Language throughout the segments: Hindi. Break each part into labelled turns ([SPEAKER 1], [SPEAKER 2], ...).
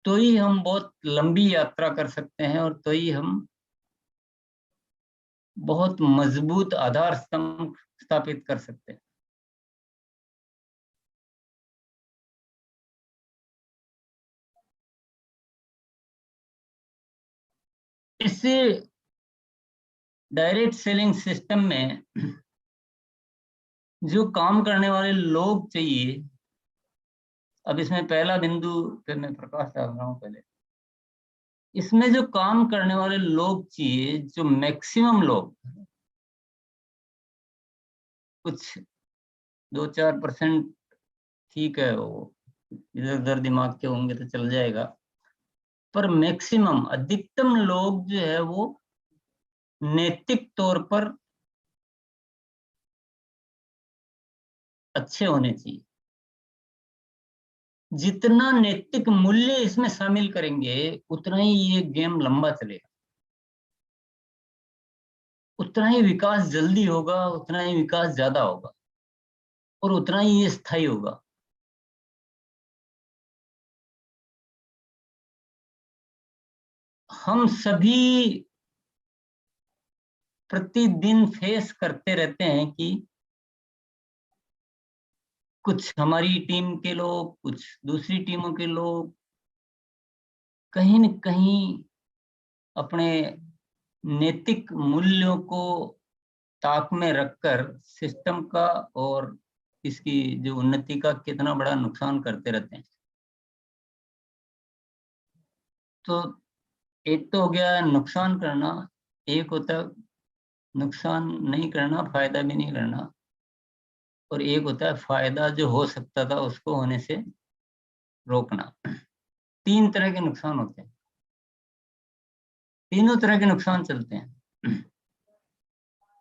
[SPEAKER 1] तो ही हम बहुत लंबी यात्रा कर सकते हैं, और तो ही हम बहुत मजबूत आधार स्तंभ स्थापित कर सकते हैं। इससे डायरेक्ट सेलिंग सिस्टम में जो काम करने वाले लोग चाहिए, अब इसमें पहला बिंदु पे मैं प्रकाश डाल रहा हूं पहले। इसमें जो काम करने वाले लोग चाहिए, जो मैक्सिमम लोग, कुछ 2-4% ठीक है, वो इधर उधर दिमाग के होंगे तो चल जाएगा, पर मैक्सिमम अधिकतम लोग जो है वो नैतिक तौर पर अच्छे होने चाहिए। जितना नैतिक मूल्य इसमें शामिल करेंगे, उतना ही ये गेम लंबा चलेगा, उतना ही विकास जल्दी होगा, उतना ही विकास ज्यादा होगा, और उतना ही ये स्थायी होगा। हम सभी प्रतिदिन फेस करते रहते हैं कि कुछ हमारी टीम के लोग, कुछ दूसरी टीमों के लोग कहीं न कहीं अपने नैतिक मूल्यों को ताक में रखकर सिस्टम का और इसकी जो उन्नति का कितना बड़ा नुकसान करते रहते हैं। तो एक तो हो गया नुकसान करना, एक होता है नुकसान नहीं करना, फायदा भी नहीं करना, और एक होता है फायदा जो हो सकता था उसको होने से रोकना। 3 तरह के नुकसान होते हैं, तीनों तरह के नुकसान चलते हैं।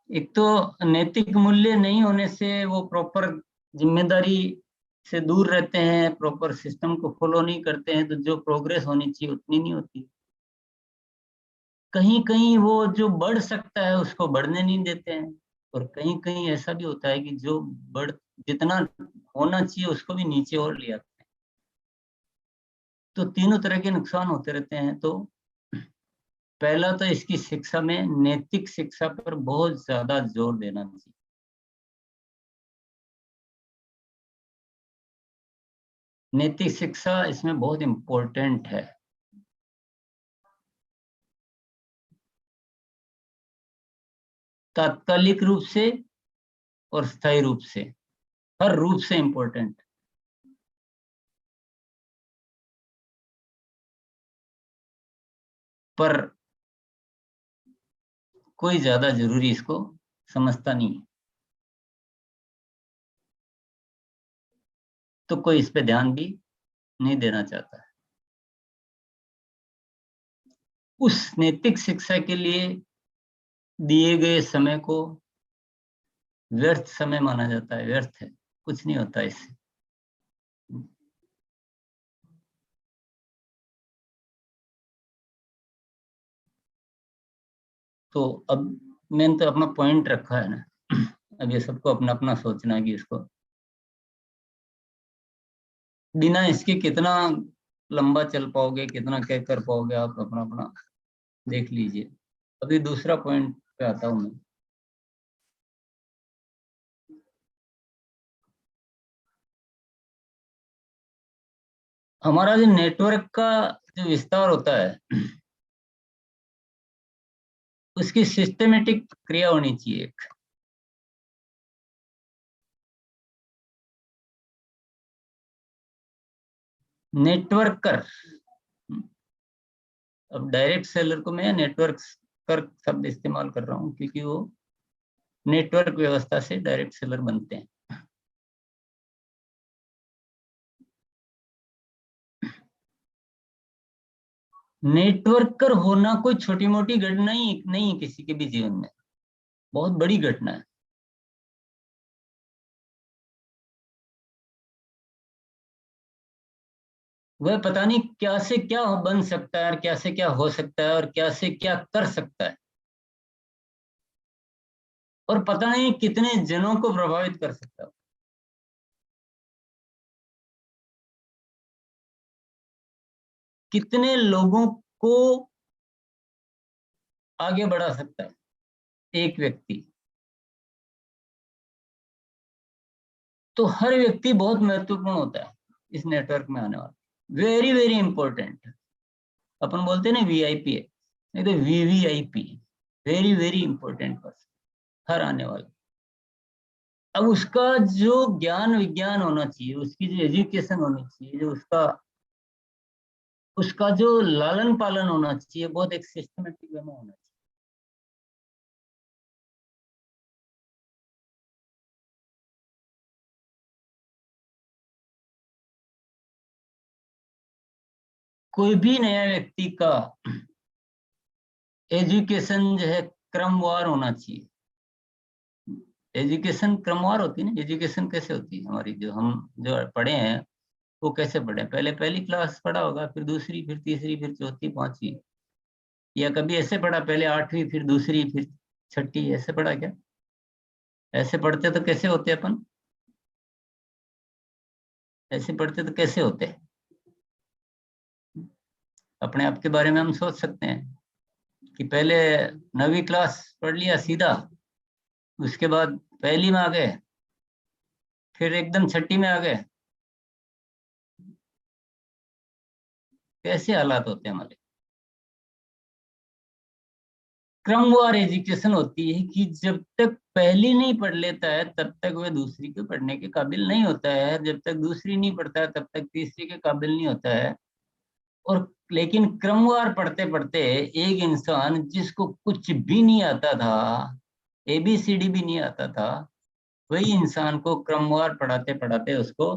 [SPEAKER 1] एक तो नैतिक मूल्य नहीं होने से वो प्रॉपर जिम्मेदारी से दूर रहते हैं, प्रॉपर सिस्टम को फॉलो नहीं करते हैं, तो जो प्रोग्रेस होनी चाहिए उतनी नहीं होती। कहीं कहीं वो जो बढ़ सकता है उसको बढ़ने नहीं देते हैं, और कहीं कहीं ऐसा भी होता है कि जो बढ़ जितना होना चाहिए उसको भी नीचे और ले आते हैं। तो तीनों तरह के नुकसान होते रहते हैं। तो पहला तो इसकी शिक्षा में नैतिक शिक्षा पर बहुत ज्यादा जोर देना चाहिए। नैतिक शिक्षा इसमें बहुत इम्पोर्टेंट है। तात्कालिक रूप से और स्थायी रूप से, हर रूप से इम्पोर्टेंट। पर कोई ज्यादा जरूरी इसको समझता नहीं है, तो कोई इस पे ध्यान भी नहीं देना चाहता है। उस नैतिक शिक्षा के लिए दिए गए समय को व्यर्थ समय माना जाता है, व्यर्थ है, कुछ नहीं होता इससे। तो अब मैंने तो अपना पॉइंट रखा है ना, अब ये सबको अपना अपना सोचना है कि इसको बिना इसके कितना लंबा चल पाओगे, कितना क्या कर पाओगे, आप अपना अपना देख लीजिए। अभी दूसरा पॉइंट पे आता हूं मैं। हमारा जो नेटवर्क का जो विस्तार होता है, उसकी सिस्टमेटिक प्रक्रिया होनी चाहिए एक। नेटवर्कर, अब डायरेक्ट सेलर को मैं नेटवर्क कर शब्द इस्तेमाल कर रहा हूँ क्योंकि वो नेटवर्क व्यवस्था से डायरेक्ट सेलर बनते हैं। नेटवर्कर होना कोई छोटी मोटी घटना ही नहीं है किसी के भी जीवन में, बहुत बड़ी घटना है। वह पता नहीं क्या से क्या बन सकता है, और क्या से क्या हो सकता है, और क्या से क्या कर सकता है, और पता नहीं कितने जनों को प्रभावित कर सकता है। कितने लोगों को आगे बढ़ा सकता है एक व्यक्ति। तो हर व्यक्ति बहुत महत्वपूर्ण होता है इस नेटवर्क में आने वाला, वेरी वेरी इंपॉर्टेंट। अपन बोलते हैं ना वीआईपी है, नहीं तो VVIP, very very important person हर आने वाला। अब उसका जो ज्ञान विज्ञान होना चाहिए, उसकी जो एजुकेशन होनी चाहिए, जो उसका उसका जो लालन पालन होना चाहिए, बहुत एक सिस्टमेटिक वे में होना चाहिए। कोई भी नया व्यक्ति का एजुकेशन जो है क्रमवार होना चाहिए। एजुकेशन क्रमवार होती है ना, एजुकेशन कैसे होती है हमारी, जो हम जो पढ़े हैं वो कैसे पढ़े, पहले पहली क्लास पढ़ा होगा, फिर दूसरी, फिर तीसरी, फिर चौथी, पांचवी, या कभी ऐसे पढ़ा पहले आठवीं, फिर दूसरी, फिर छठी, ऐसे पढ़ा क्या? ऐसे पढ़ते तो कैसे होते अपन, ऐसे पढ़ते तो कैसे होते? अपने आप के बारे में हम सोच सकते हैं कि पहले 9वीं क्लास पढ़ लिया सीधा, उसके बाद पहली में आ गए, फिर एकदम छठी में आ गए, कैसे हालात होते हैं हमारे? क्रमवार एजुकेशन होती है कि जब तक पहली नहीं पढ़ लेता है तब तक वह दूसरी को पढ़ने के काबिल नहीं होता है, जब तक दूसरी नहीं पढ़ता है तब तक तीसरी के काबिल नहीं होता है। और लेकिन क्रमवार पढ़ते पढ़ते एक इंसान जिसको कुछ भी नहीं आता था, एबीसीडी भी नहीं आता था, वही इंसान को क्रमवार पढ़ाते पढ़ाते उसको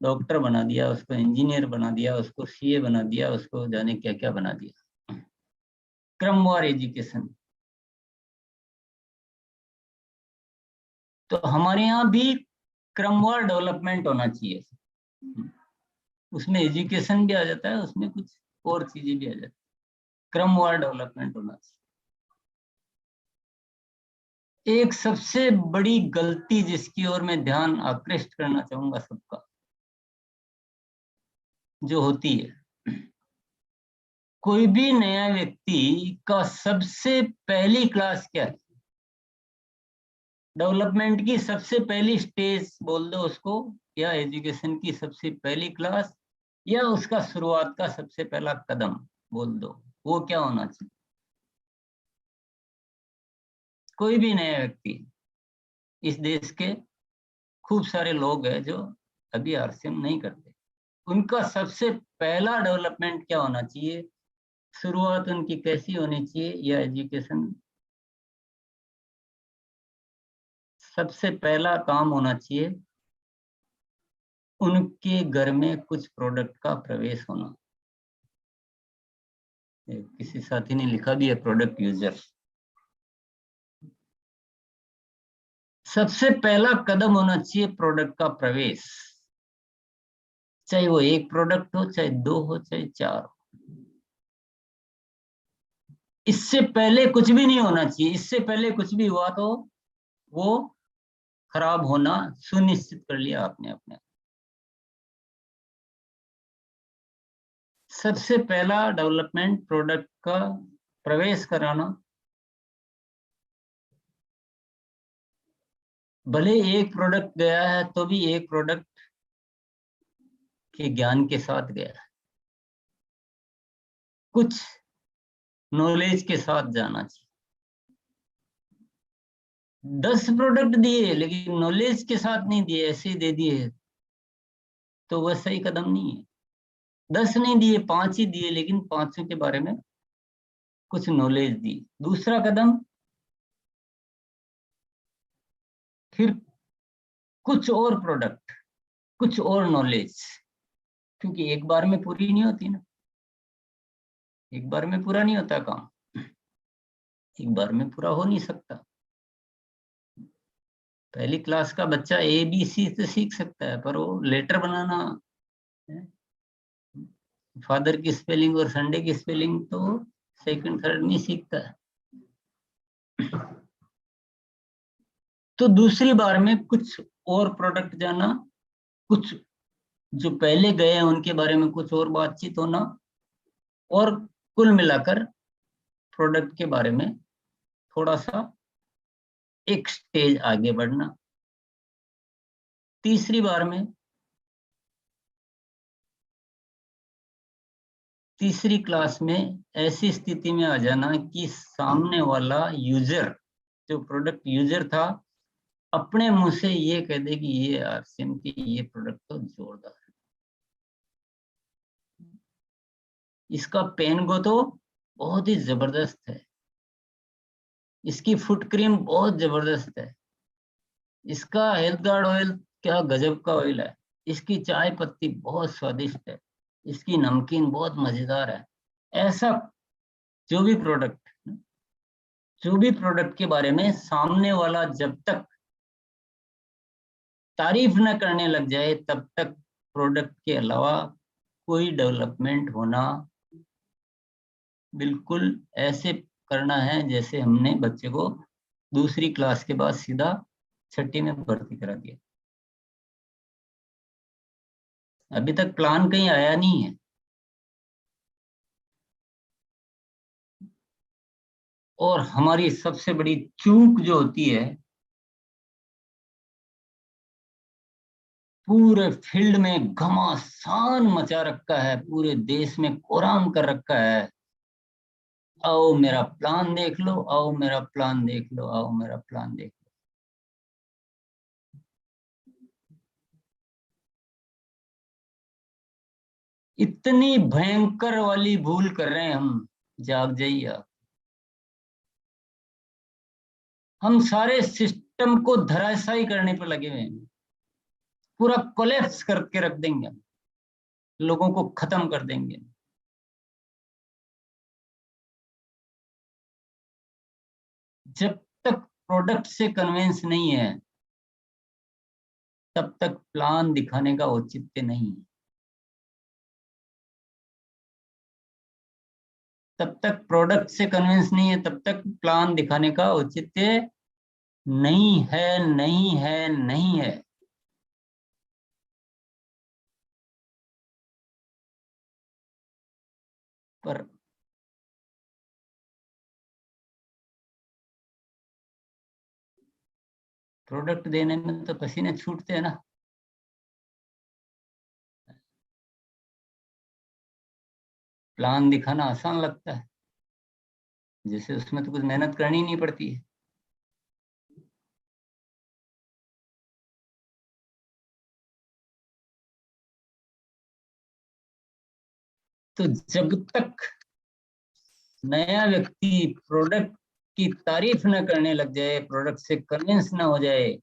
[SPEAKER 1] डॉक्टर बना दिया, उसको इंजीनियर बना दिया, उसको सीए बना दिया, उसको जाने क्या क्या बना दिया। क्रमवार एजुकेशन। तो हमारे यहाँ भी क्रमवार डेवलपमेंट होना चाहिए। उसमें एजुकेशन भी आ जाता है, उसमें कुछ और चीजें भी आ जाती है, क्रमवार डेवलपमेंट होना चाहिए। एक सबसे बड़ी गलती जिसकी ओर मैं ध्यान आकृष्ट करना चाहूंगा सबका, जो होती है, कोई भी नया व्यक्ति का सबसे पहली क्लास क्या है, डेवलपमेंट की सबसे पहली स्टेज बोल दो उसको, या एजुकेशन की सबसे पहली क्लास, या उसका शुरुआत का सबसे पहला कदम बोल दो, वो क्या होना चाहिए? कोई भी नया व्यक्ति, इस देश के खूब सारे लोग हैं जो अभी आरसीएम नहीं करते, उनका सबसे पहला डेवलपमेंट क्या होना चाहिए, शुरुआत उनकी कैसी होनी चाहिए, या एजुकेशन सबसे पहला काम होना चाहिए, उनके घर में कुछ प्रोडक्ट का प्रवेश होना। किसी साथी ने लिखा भी है प्रोडक्ट यूजर। सबसे पहला कदम होना चाहिए प्रोडक्ट का प्रवेश, चाहे वो एक प्रोडक्ट हो, चाहे दो हो, चाहे चार हो। इससे पहले कुछ भी नहीं होना चाहिए, इससे पहले कुछ भी हुआ तो वो खराब होना सुनिश्चित कर लिया आपने अपने। सबसे पहला डेवलपमेंट प्रोडक्ट का प्रवेश कराना, भले एक प्रोडक्ट गया है तो भी एक प्रोडक्ट के ज्ञान के साथ गया है, कुछ नॉलेज के साथ जाना चाहिए। 10 प्रोडक्ट दिए लेकिन नॉलेज के साथ नहीं दिए, ऐसे ही दे दिए, तो वह सही कदम नहीं है। 10 नहीं दिए, 5 ही दिए, लेकिन पांचों के बारे में कुछ नॉलेज दी। दूसरा कदम, फिर कुछ और प्रोडक्ट, कुछ और नॉलेज, क्योंकि एक बार में पूरी नहीं होती ना, एक बार में पूरा नहीं होता काम, एक बार में पूरा हो नहीं सकता। पहली क्लास का बच्चा ए बी सी तो सीख सकता है, पर वो लेटर बनाना, फादर की स्पेलिंग और संडे की स्पेलिंग तो सेकंड थर्ड नहीं सीखता है। तो दूसरी बार में कुछ और प्रोडक्ट जाना, कुछ जो पहले गए हैं उनके बारे में कुछ और बातचीत होना, और कुल मिलाकर प्रोडक्ट के बारे में थोड़ा सा एक स्टेज आगे बढ़ना। तीसरी बार में, तीसरी क्लास में ऐसी स्थिति में आ जाना कि सामने वाला यूजर, जो प्रोडक्ट यूजर था, अपने मुंह से ये कह दे कि ये आरसीएम की ये प्रोडक्ट तो जोरदार है, इसका पेन गो तो बहुत ही जबरदस्त है, इसकी फुट क्रीम बहुत जबरदस्त है, इसका हेल्थ गार्ड ऑयल क्या गजब का ऑयल है, इसकी चाय पत्ती बहुत स्वादिष्ट है, इसकी नमकीन बहुत मजेदार है। ऐसा जो भी प्रोडक्ट, जो भी प्रोडक्ट के बारे में सामने वाला जब तक तारीफ न करने लग जाए तब तक प्रोडक्ट के अलावा कोई डेवलपमेंट होना, बिल्कुल ऐसे करना है जैसे हमने बच्चे को दूसरी क्लास के बाद सीधा छठी में भर्ती करा दिया। अभी तक प्लान कहीं आया नहीं है। और हमारी सबसे बड़ी चूक जो होती है, पूरे फील्ड में घमासान मचा रखा है, पूरे देश में कोराम कर रखा है, आओ मेरा प्लान देख लो, आओ मेरा प्लान देख लो, आओ मेरा प्लान देख लो। इतनी भयंकर वाली भूल कर रहे हैं हम, जाग जाइए आप। हम सारे सिस्टम को धराशायी करने पर लगे हुए हैं, पूरा कोलैप्स करके रख देंगे, लोगों को खत्म कर देंगे। जब तक प्रोडक्ट से कन्विंस नहीं है तब तक प्लान दिखाने का औचित्य नहीं है, तब तक प्रोडक्ट से कन्विंस नहीं है तब तक प्लान दिखाने का औचित्य नहीं है, नहीं है, नहीं है। पर प्रोडक्ट देने में तो पसीने छूटते हैं ना। प्लान दिखाना आसान लगता है, जैसे उसमें तो कुछ मेहनत करनी नहीं पड़ती है। तो जब तक नया व्यक्ति प्रोडक्ट की तारीफ न करने लग जाए, प्रोडक्ट से कन्विंस ना हो जाए,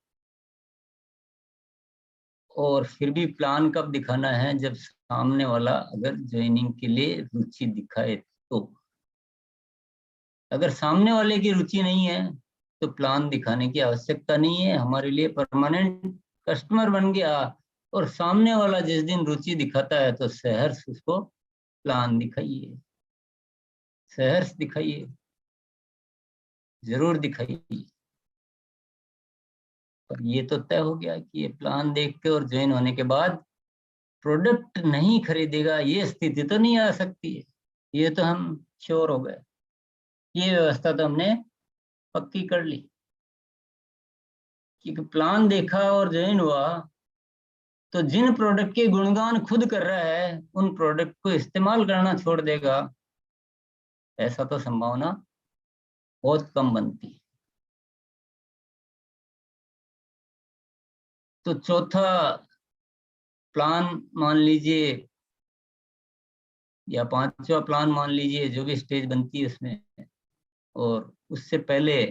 [SPEAKER 1] और फिर भी प्लान कब दिखाना है, जब सामने वाला अगर ज्वाइनिंग के लिए रुचि दिखाए तो। अगर सामने वाले की रुचि नहीं है तो प्लान दिखाने की आवश्यकता नहीं है, हमारे लिए परमानेंट कस्टमर बन गया। और सामने वाला जिस दिन रुचि दिखाता है तो सहर्ष उसको प्लान दिखाइए, सहर्ष दिखाइए, जरूर दिखाइए। पर ये तो तय हो गया कि ये प्लान देख के और ज्वाइन होने के बाद प्रोडक्ट नहीं खरीदेगा, ये स्थिति तो नहीं आ सकती है। ये तो हम श्योर हो गए, ये व्यवस्था तो हमने पक्की कर ली। कि प्लान देखा और ज्वाइन हुआ तो जिन प्रोडक्ट के गुणगान खुद कर रहा है उन प्रोडक्ट को इस्तेमाल करना छोड़ देगा, ऐसा तो संभावना बहुत कम बनती है। तो चौथा प्लान मान लीजिए, या पांचवा प्लान मान लीजिए, जो भी स्टेज बनती है उसमें, और उससे पहले,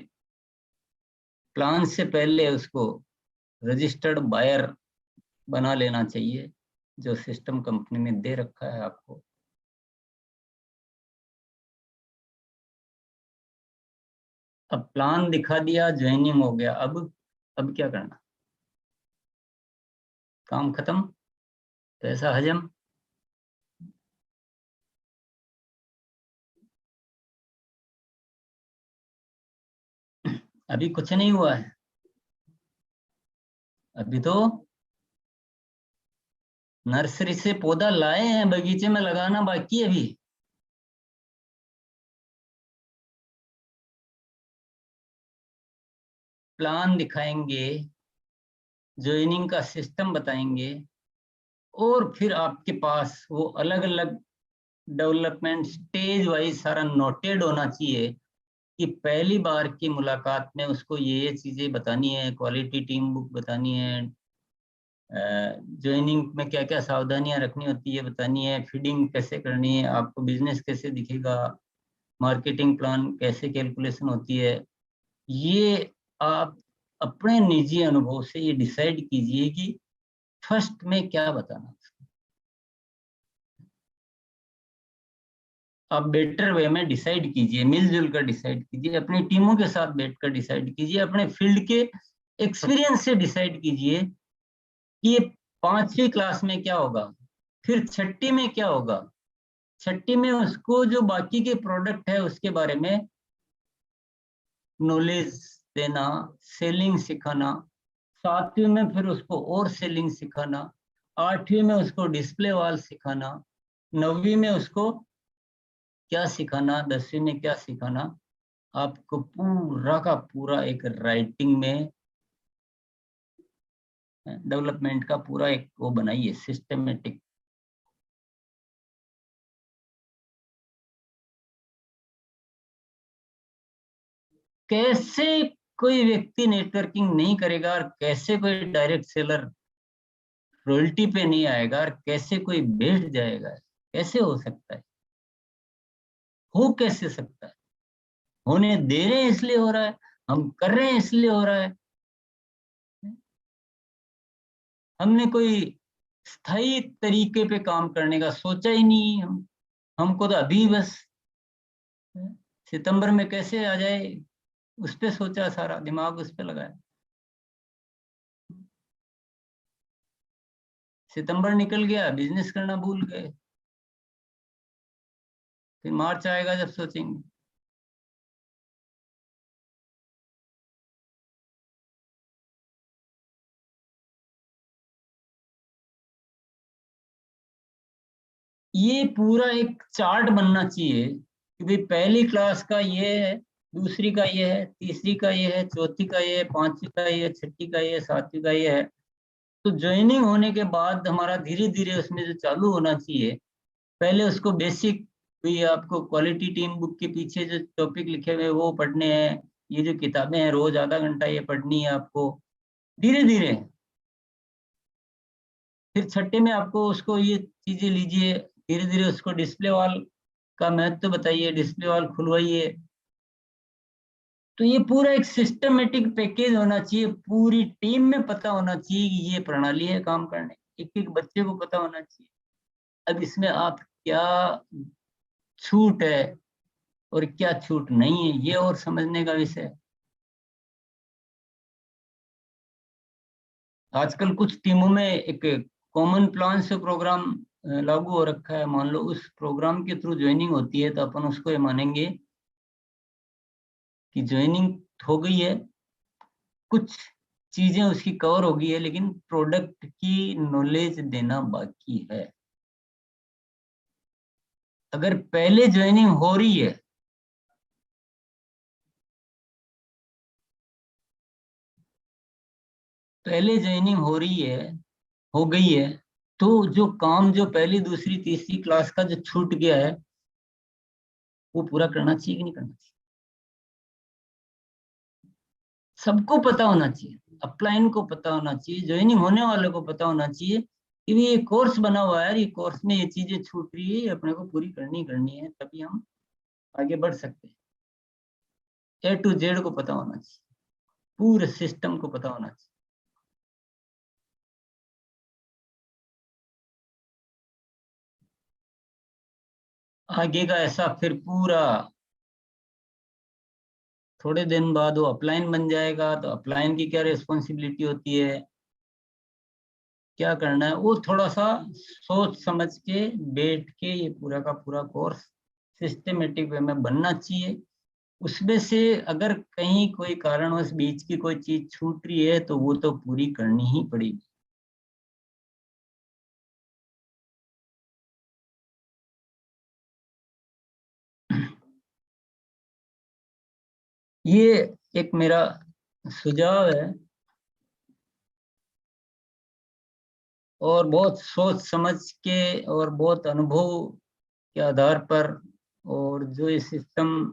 [SPEAKER 1] प्लान से पहले उसको रजिस्टर्ड बायर बना लेना चाहिए, जो सिस्टम कंपनी ने दे रखा है आपको। अब प्लान दिखा दिया, ज्वाइनिंग हो गया, अब क्या करना? काम खत्म, पैसा हजम। अभी कुछ नहीं हुआ है, अभी तो नर्सरी से पौधा लाए हैं, बगीचे में लगाना बाकी है अभी। प्लान दिखाएंगे, ज्वाइनिंग का सिस्टम बताएंगे, और फिर आपके पास वो अलग अलग डेवलपमेंट स्टेज वाइज सारा नोटेड होना चाहिए कि पहली बार की मुलाकात में उसको ये चीजें बतानी है, क्वालिटी टीम बुक बतानी है, ज्वाइनिंग में क्या क्या सावधानियां रखनी होती है बतानी है, फीडिंग कैसे करनी है, आपको बिजनेस कैसे दिखेगा, मार्केटिंग प्लान कैसे कैलकुलेशन होती है। ये आप अपने निजी अनुभव से ये डिसाइड कीजिए कि फर्स्ट में क्या बताना। आप बेटर वे में डिसाइड कीजिए, मिलजुल कर डिसाइड कीजिए, अपनी टीमों के साथ बैठकर डिसाइड कीजिए, अपने फील्ड के एक्सपीरियंस से डिसाइड कीजिए कि ये 5वीं क्लास में क्या होगा, फिर छठी में क्या होगा, छठी में उसको जो बाकी के प्रोडक्ट है उसके बारे में नॉलेज देना, सेलिंग सिखाना, 7वीं में फिर उसको और सेलिंग सिखाना, 8वीं में उसको डिस्प्ले वाल सिखाना, 9वीं में उसको क्या सिखाना, 10वीं में क्या सिखाना। आपको पूरा का पूरा एक राइटिंग में डेवलपमेंट का पूरा एक वो बनाइए सिस्टमेटिक। कैसे कोई व्यक्ति नेटवर्किंग नहीं करेगा और कैसे कोई डायरेक्ट सेलर रॉयल्टी पे नहीं आएगा और कैसे कोई बैठ जाएगा, कैसे हो सकता है, हो कैसे सकता है? होने दे रहे हैं इसलिए हो रहा है, हम कर रहे हैं इसलिए हो रहा है। हमने कोई स्थायी तरीके पे काम करने का सोचा ही नहीं। हमको तो अभी बस सितंबर में कैसे आ जाए उस पे सोचा, सारा दिमाग उस पे लगाया। सितंबर निकल गया, बिजनेस करना भूल गए, फिर मार्च आएगा जब सोचेंगे। ये पूरा एक चार्ट बनना चाहिए कि भाई पहली क्लास का ये है, दूसरी का ये है, तीसरी का ये है, चौथी का ये है, 5वीं का ये है, छठी का ये है, 7वीं का ये है। तो ज्वाइनिंग होने के बाद हमारा धीरे धीरे उसमें जो चालू होना चाहिए, पहले उसको बेसिक, भाई आपको क्वालिटी टीम बुक के पीछे जो टॉपिक लिखे हुए हैं वो पढ़ने हैं, ये जो किताबें हैं रोज आधा घंटा ये पढ़नी है आपको। धीरे धीरे फिर छठे में आपको उसको ये चीजें लीजिए, धीरे धीरे उसको डिस्प्ले वॉल का महत्व बताइए, डिस्प्ले वॉल खुलवाइए। तो ये पूरा एक सिस्टमेटिक पैकेज होना चाहिए, पूरी टीम में पता होना चाहिए कि ये प्रणाली है काम करने, एक एक बच्चे को पता होना चाहिए। अब इसमें आप क्या छूट है और क्या छूट नहीं है ये और समझने का विषय है। आजकल कुछ टीमों में एक कॉमन प्लान से प्रोग्राम लागू हो रखा है। मान लो उस प्रोग्राम के थ्रू ज्वाइनिंग होती है तो अपन उसको ये मानेंगे कि ज्वाइनिंग हो गई है, कुछ चीजें उसकी कवर हो गई है, लेकिन प्रोडक्ट की नॉलेज देना बाकी है। अगर पहले ज्वाइनिंग हो रही है, पहले ज्वाइनिंग हो रही है, हो गई है, तो जो काम जो पहली दूसरी तीसरी क्लास का जो छूट गया है वो पूरा करना चाहिए कि नहीं करना चाहिए? सबको पता होना चाहिए, अपलाइन को पता होना चाहिए, ज्वाइनिंग होने वालों को पता होना चाहिए कि ये कोर्स बना हुआ है, ये कोर्स में ये चीजें छूट रही है, ये अपने को पूरी करनी करनी है, तभी हम आगे बढ़ सकते हैं। A to Z को पता होना चाहिए, पूरे सिस्टम को पता होना चाहिए। आगे का ऐसा फिर पूरा थोड़े दिन बाद वो अपलाइन बन जाएगा, तो अपलाइन की क्या रिस्पॉन्सिबिलिटी होती है, क्या करना है, वो थोड़ा सा सोच समझ के बैठ के ये पूरा का पूरा कोर्स सिस्टमेटिक वे में बनना चाहिए। उसमें से अगर कहीं कोई कारणवश बीच की कोई चीज छूट रही है तो वो तो पूरी करनी ही पड़ेगी। ये एक मेरा सुझाव है, और बहुत सोच समझ के और बहुत अनुभव के आधार पर, और जो इस सिस्टम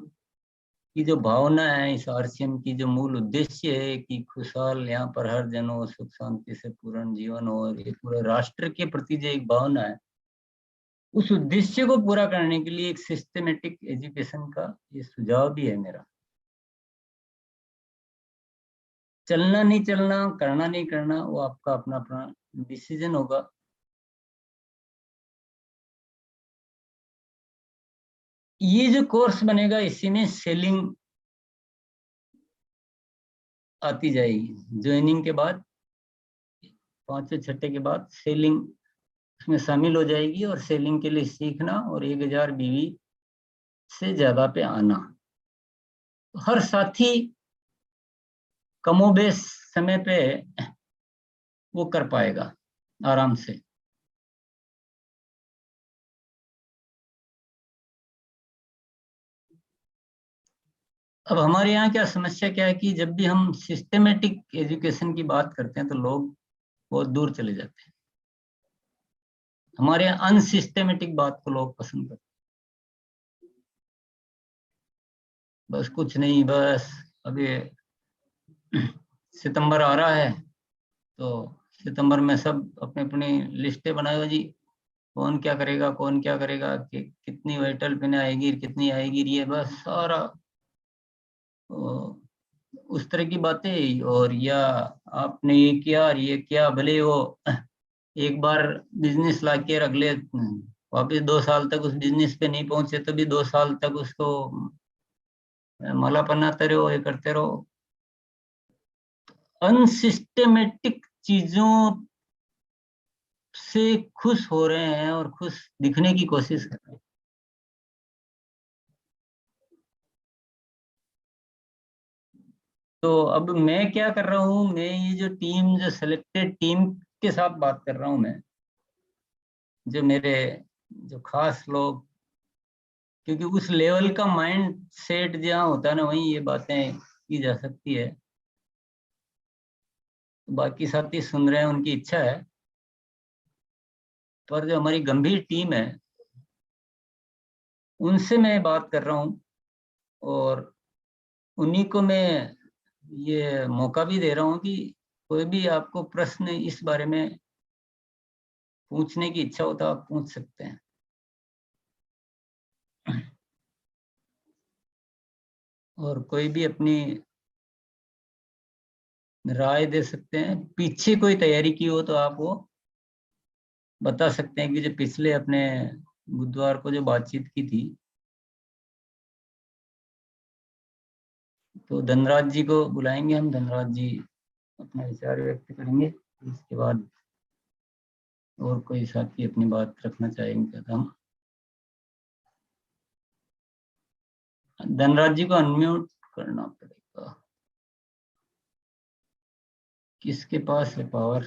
[SPEAKER 1] की जो भावना है, इस आरसीएम की जो मूल उद्देश्य है कि खुशहाल यहाँ पर हर जन हो, सुख शांति से पूर्ण जीवन हो, और ये पूरे राष्ट्र के प्रति जो एक भावना है, उस उद्देश्य को पूरा करने के लिए एक सिस्टमेटिक एजुकेशन का ये सुझाव भी है मेरा। चलना नहीं चलना, करना नहीं करना, वो आपका अपना अपना डिसीजन होगा। ये जो कोर्स बनेगा, इसी में सेलिंग आती जाएगी। ज्वाइनिंग के बाद 5वें छठे के बाद सेलिंग उसमें शामिल हो जाएगी, और सेलिंग के लिए सीखना और 1000 बीवी से ज्यादा पे आना। हर साथी कमोबेश समय पे वो कर पाएगा आराम से। अब हमारे यहाँ क्या समस्या क्या है कि जब भी हम सिस्टमेटिक एजुकेशन की बात करते हैं तो लोग बहुत दूर चले जाते हैं। हमारे यहाँ अनसिस्टमेटिक बात को लोग पसंद करते हैं। बस कुछ नहीं, बस अभी सितंबर आ रहा है, तो सितंबर में सब अपनी अपनी लिस्टें बनाएगा जी, कौन क्या करेगा, कौन क्या करेगा, कि कितनी वेटल पिन आएगी, कितनी आएगी, ये बस सारा उस तरह की बातें। और या आपने ये किया और ये किया, भले वो एक बार बिजनेस ला के अगले वापिस 2 साल तक उस बिजनेस पे नहीं पहुंचे, तो भी 2 साल तक उसको माला पन्नाते रहो, ये करते रहो। अनसिस्टमेटिक चीजों से खुश हो रहे हैं और खुश दिखने की कोशिश कर रहे हैं। तो अब मैं क्या कर रहा हूँ, मैं ये जो टीम, जो सिलेक्टेड टीम के साथ बात कर रहा हूँ मैं, जो मेरे जो खास लोग, क्योंकि उस लेवल का माइंड सेट जहाँ होता है ना, वहीं ये बातें की जा सकती है। बाकी साथी सुन रहे हैं, उनकी इच्छा है, पर जो हमारी गंभीर टीम है उनसे मैं बात कर रहा हूँ, और उन्हीं को मैं ये मौका भी दे रहा हूँ कि कोई भी आपको प्रश्न इस बारे में पूछने की इच्छा हो तो आप पूछ सकते हैं। और कोई भी अपनी राय दे सकते हैं। पीछे कोई तैयारी की हो तो आप वो बता सकते हैं कि जो पिछले अपने बुधवार को जो बातचीत की थी, तो धनराज जी को बुलाएंगे हम, धनराज जी अपना विचार व्यक्त करेंगे। इसके बाद और कोई साथी अपनी बात रखना चाहेंगे तो हम धनराज जी को अनम्यूट करना पड़ेगा। किसके पास है पावर?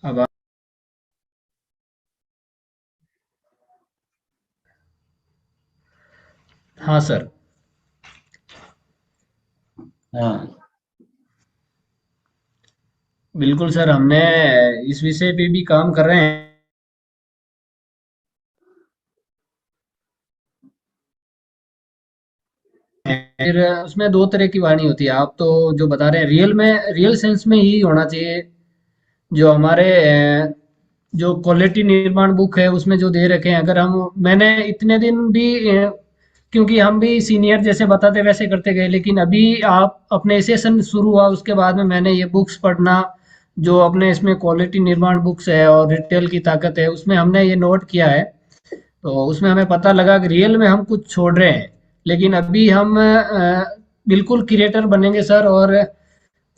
[SPEAKER 2] अब हाँ सर।
[SPEAKER 1] हाँ,
[SPEAKER 2] बिल्कुल सर, हमने इस विषय पे भी काम कर रहे हैं। फिर उसमें दो तरह की वाणी होती है। आप तो जो बता रहे हैं रियल में, रियल सेंस में ही होना चाहिए। जो हमारे जो क्वालिटी निर्माण बुक है उसमें जो दे रखे हैं, अगर हम, मैंने इतने दिन भी क्योंकि हम भी सीनियर जैसे बताते वैसे करते गए, लेकिन अभी आप अपने सेशन शुरू हुआ उसके बाद में मैंने ये बुक्स पढ़ना, जो अपने इसमें क्वालिटी निर्माण बुक्स है और रिटेल की ताकत है, उसमें हमने ये नोट किया है। तो उसमें हमें पता लगा कि रियल में हम कुछ छोड़ रहे हैं, लेकिन अभी हम बिल्कुल क्रिएटर बनेंगे सर। और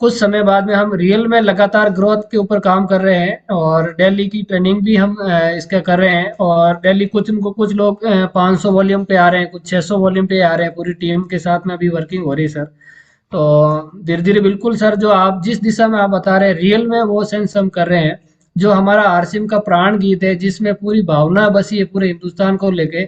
[SPEAKER 2] कुछ समय बाद में हम रियल में लगातार ग्रोथ के ऊपर काम कर रहे हैं, और दिल्ली की ट्रेनिंग भी हम इसका कर रहे हैं। और दिल्ली कुछ लोग 500 वॉल्यूम पे आ रहे हैं, कुछ 600 वॉल्यूम पे आ रहे हैं, पूरी टीम के साथ में अभी वर्किंग हो रही है सर। तो धीरे धीरे बिल्कुल सर, जो आप जिस दिशा में आप बता रहे हैं रियल में वो सेंस हम कर रहे हैं। जो हमारा आरसीएम का प्राण गीत है जिसमें पूरी भावना बसी है पूरे हिंदुस्तान को लेके,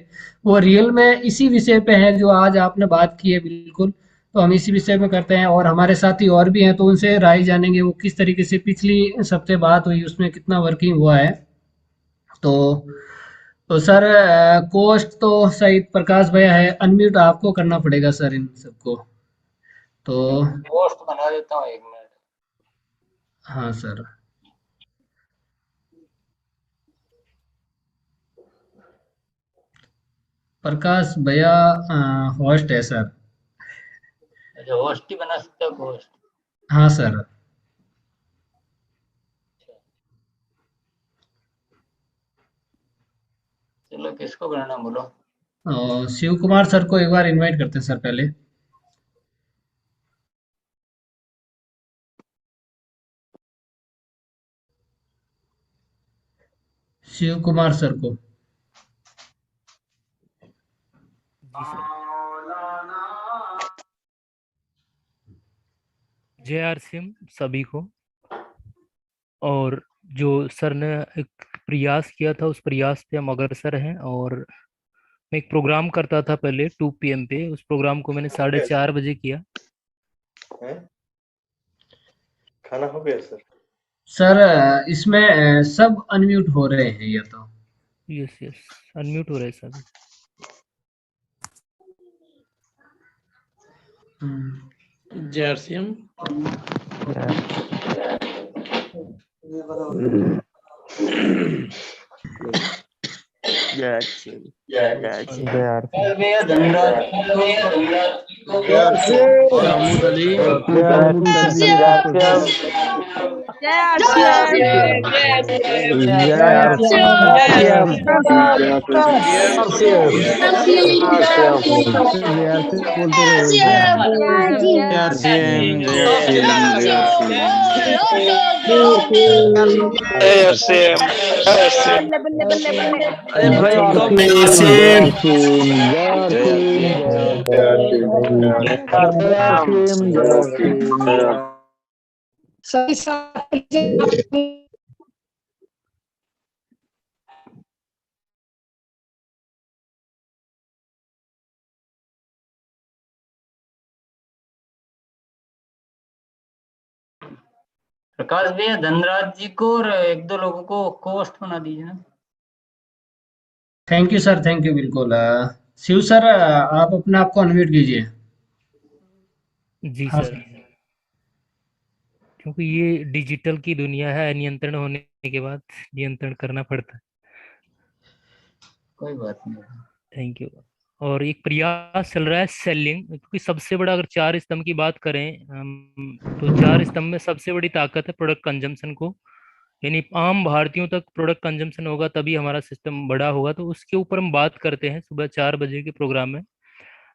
[SPEAKER 2] वो रियल में इसी विषय पे है जो आज आपने बात की है बिल्कुल। तो हम इसी विषय में करते हैं और हमारे साथी और भी हैं तो उनसे राय जानेंगे वो किस तरीके से पिछली हफ्ते बात हुई उसमें कितना वर्किंग हुआ है। तो तो सर, कोस्ट तो शायद प्रकाश भैया है, अनम्यूट आपको करना पड़ेगा सर इन सबको। तो
[SPEAKER 1] पोस्ट बना देता हूँ, 1 मिनट।
[SPEAKER 2] हाँ सर। प्रकाश भैया होस्ट है सर।
[SPEAKER 1] अच्छा, होस्ट ही बना सकते हो, होस्ट।
[SPEAKER 2] हाँ सर।
[SPEAKER 1] चलो, किसको करना बोलो।
[SPEAKER 2] शिव कुमार सर को एक बार इनवाइट करते हैं सर पहले। शिव कुमार सर को।
[SPEAKER 3] जी सर। जय आर सिंह सभी को। और जो सर ने एक प्रयास किया था उस प्रयास पे हम अग्रसर हैं। और मैं एक प्रोग्राम करता था पहले 2 PM पे, उस प्रोग्राम को मैंने 4:30 बजे किया।
[SPEAKER 4] खाना हो गया सर?
[SPEAKER 2] सर इसमें सब अनम्यूट हो रहे हैं ये तो।
[SPEAKER 3] यस यस, अनम्यूट हो रहे हैं सभी।
[SPEAKER 5] जय सिंह।
[SPEAKER 1] कल भैया धनराज
[SPEAKER 5] महमूद अली। अरे भाई कम
[SPEAKER 1] प्रकाश भैया, धनराज जी को और 1-2 लोगों को कोस्ट बना दीजिए ना।
[SPEAKER 2] Thank you sir, thank you बिल्कुल। शिव सर, आप अपने आप को अनम्यूट कीजिए।
[SPEAKER 3] जी
[SPEAKER 2] हाँ
[SPEAKER 3] सर।
[SPEAKER 2] सर।
[SPEAKER 3] क्योंकि ये डिजिटल की दुनिया है, नियंत्रण होने के बाद नियंत्रण करना पड़ता है।
[SPEAKER 1] कोई बात नहीं।
[SPEAKER 3] Thank you. और एक प्रयास चल रहा है सेलिंग, क्योंकि सबसे बड़ा अगर 4 स्तंभ की बात करें हम, तो 4 स्तंभ में सबसे बड़ी ताकत है प्रोडक्ट कंजम्पशन को। यानी आम भारतीयों तक प्रोडक्ट कंजम्पशन होगा तभी हमारा सिस्टम बड़ा होगा। तो उसके ऊपर हम बात करते हैं सुबह 4 बजे के प्रोग्राम में।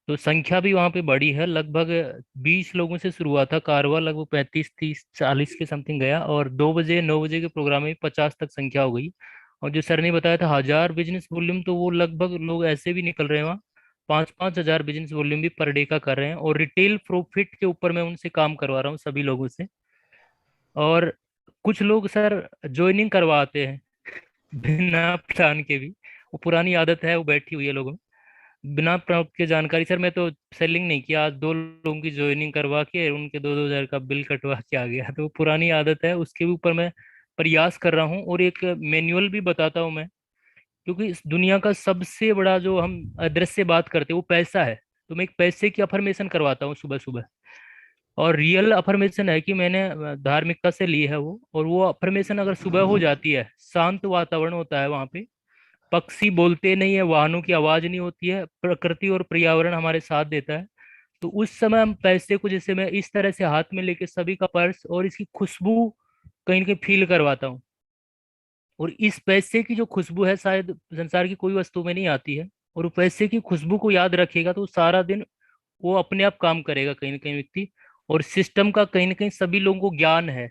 [SPEAKER 3] तो संख्या भी वहाँ पे बड़ी है, लगभग 20 लोगों से शुरू हुआ था कारवा, लगभग 35, 30, 40 के समथिंग गया। और 2 बजे 9 बजे के प्रोग्राम में 50 तक संख्या हो गई। और जो सर ने बताया था 1000 बिजनेस वॉल्यूम, तो वो लगभग लोग ऐसे भी निकल रहे हैं वहाँ। 5-5 हजार बिजनेस वॉल्यूम भी पर डे का कर रहे हैं। और रिटेल प्रॉफिट के ऊपर मैं उनसे काम करवा रहा हूँ सभी लोगों से। और कुछ लोग सर ज्वाइनिंग करवाते हैं बिना प्लान के भी। वो पुरानी आदत है, वो बैठी हुई है लोगों में बिना प्रॉम्प्ट के जानकारी। सर मैं तो सेलिंग नहीं किया, आज 2 लोगों की ज्वाइनिंग करवा के उनके 2-2 हजार का बिल कटवा के आ गया। तो वो पुरानी आदत है, उसके भी ऊपर मैं प्रयास कर रहा हूँ। और एक मैनुअल भी बताता हूँ मैं, क्योंकि इस दुनिया का सबसे बड़ा जो हम अदृश्य बात करते हैं वो पैसा है। तो मैं एक पैसे की अफर्मेशन करवाता हूँ सुबह सुबह। और रियल अफर्मेशन है कि मैंने धार्मिकता से ली है वो। और वो अफर्मेशन अगर सुबह हो जाती है, शांत वातावरण होता है वहाँ पे, पक्षी बोलते नहीं है, वाहनों की आवाज नहीं होती है, प्रकृति और पर्यावरण हमारे साथ देता है। तो उस समय हम पैसे को, जैसे मैं इस तरह से हाथ में लेके सभी का पर्स और इसकी खुशबू कहीं ना कहीं फील करवाता हूँ। और इस पैसे की जो खुशबू है शायद संसार की कोई वस्तु में नहीं आती है। और वो पैसे की खुशबू को याद रखेगा तो सारा दिन वो अपने आप काम करेगा कहीं ना कहीं व्यक्ति। और सिस्टम का कहीं ना कहीं सभी लोगों को ज्ञान है।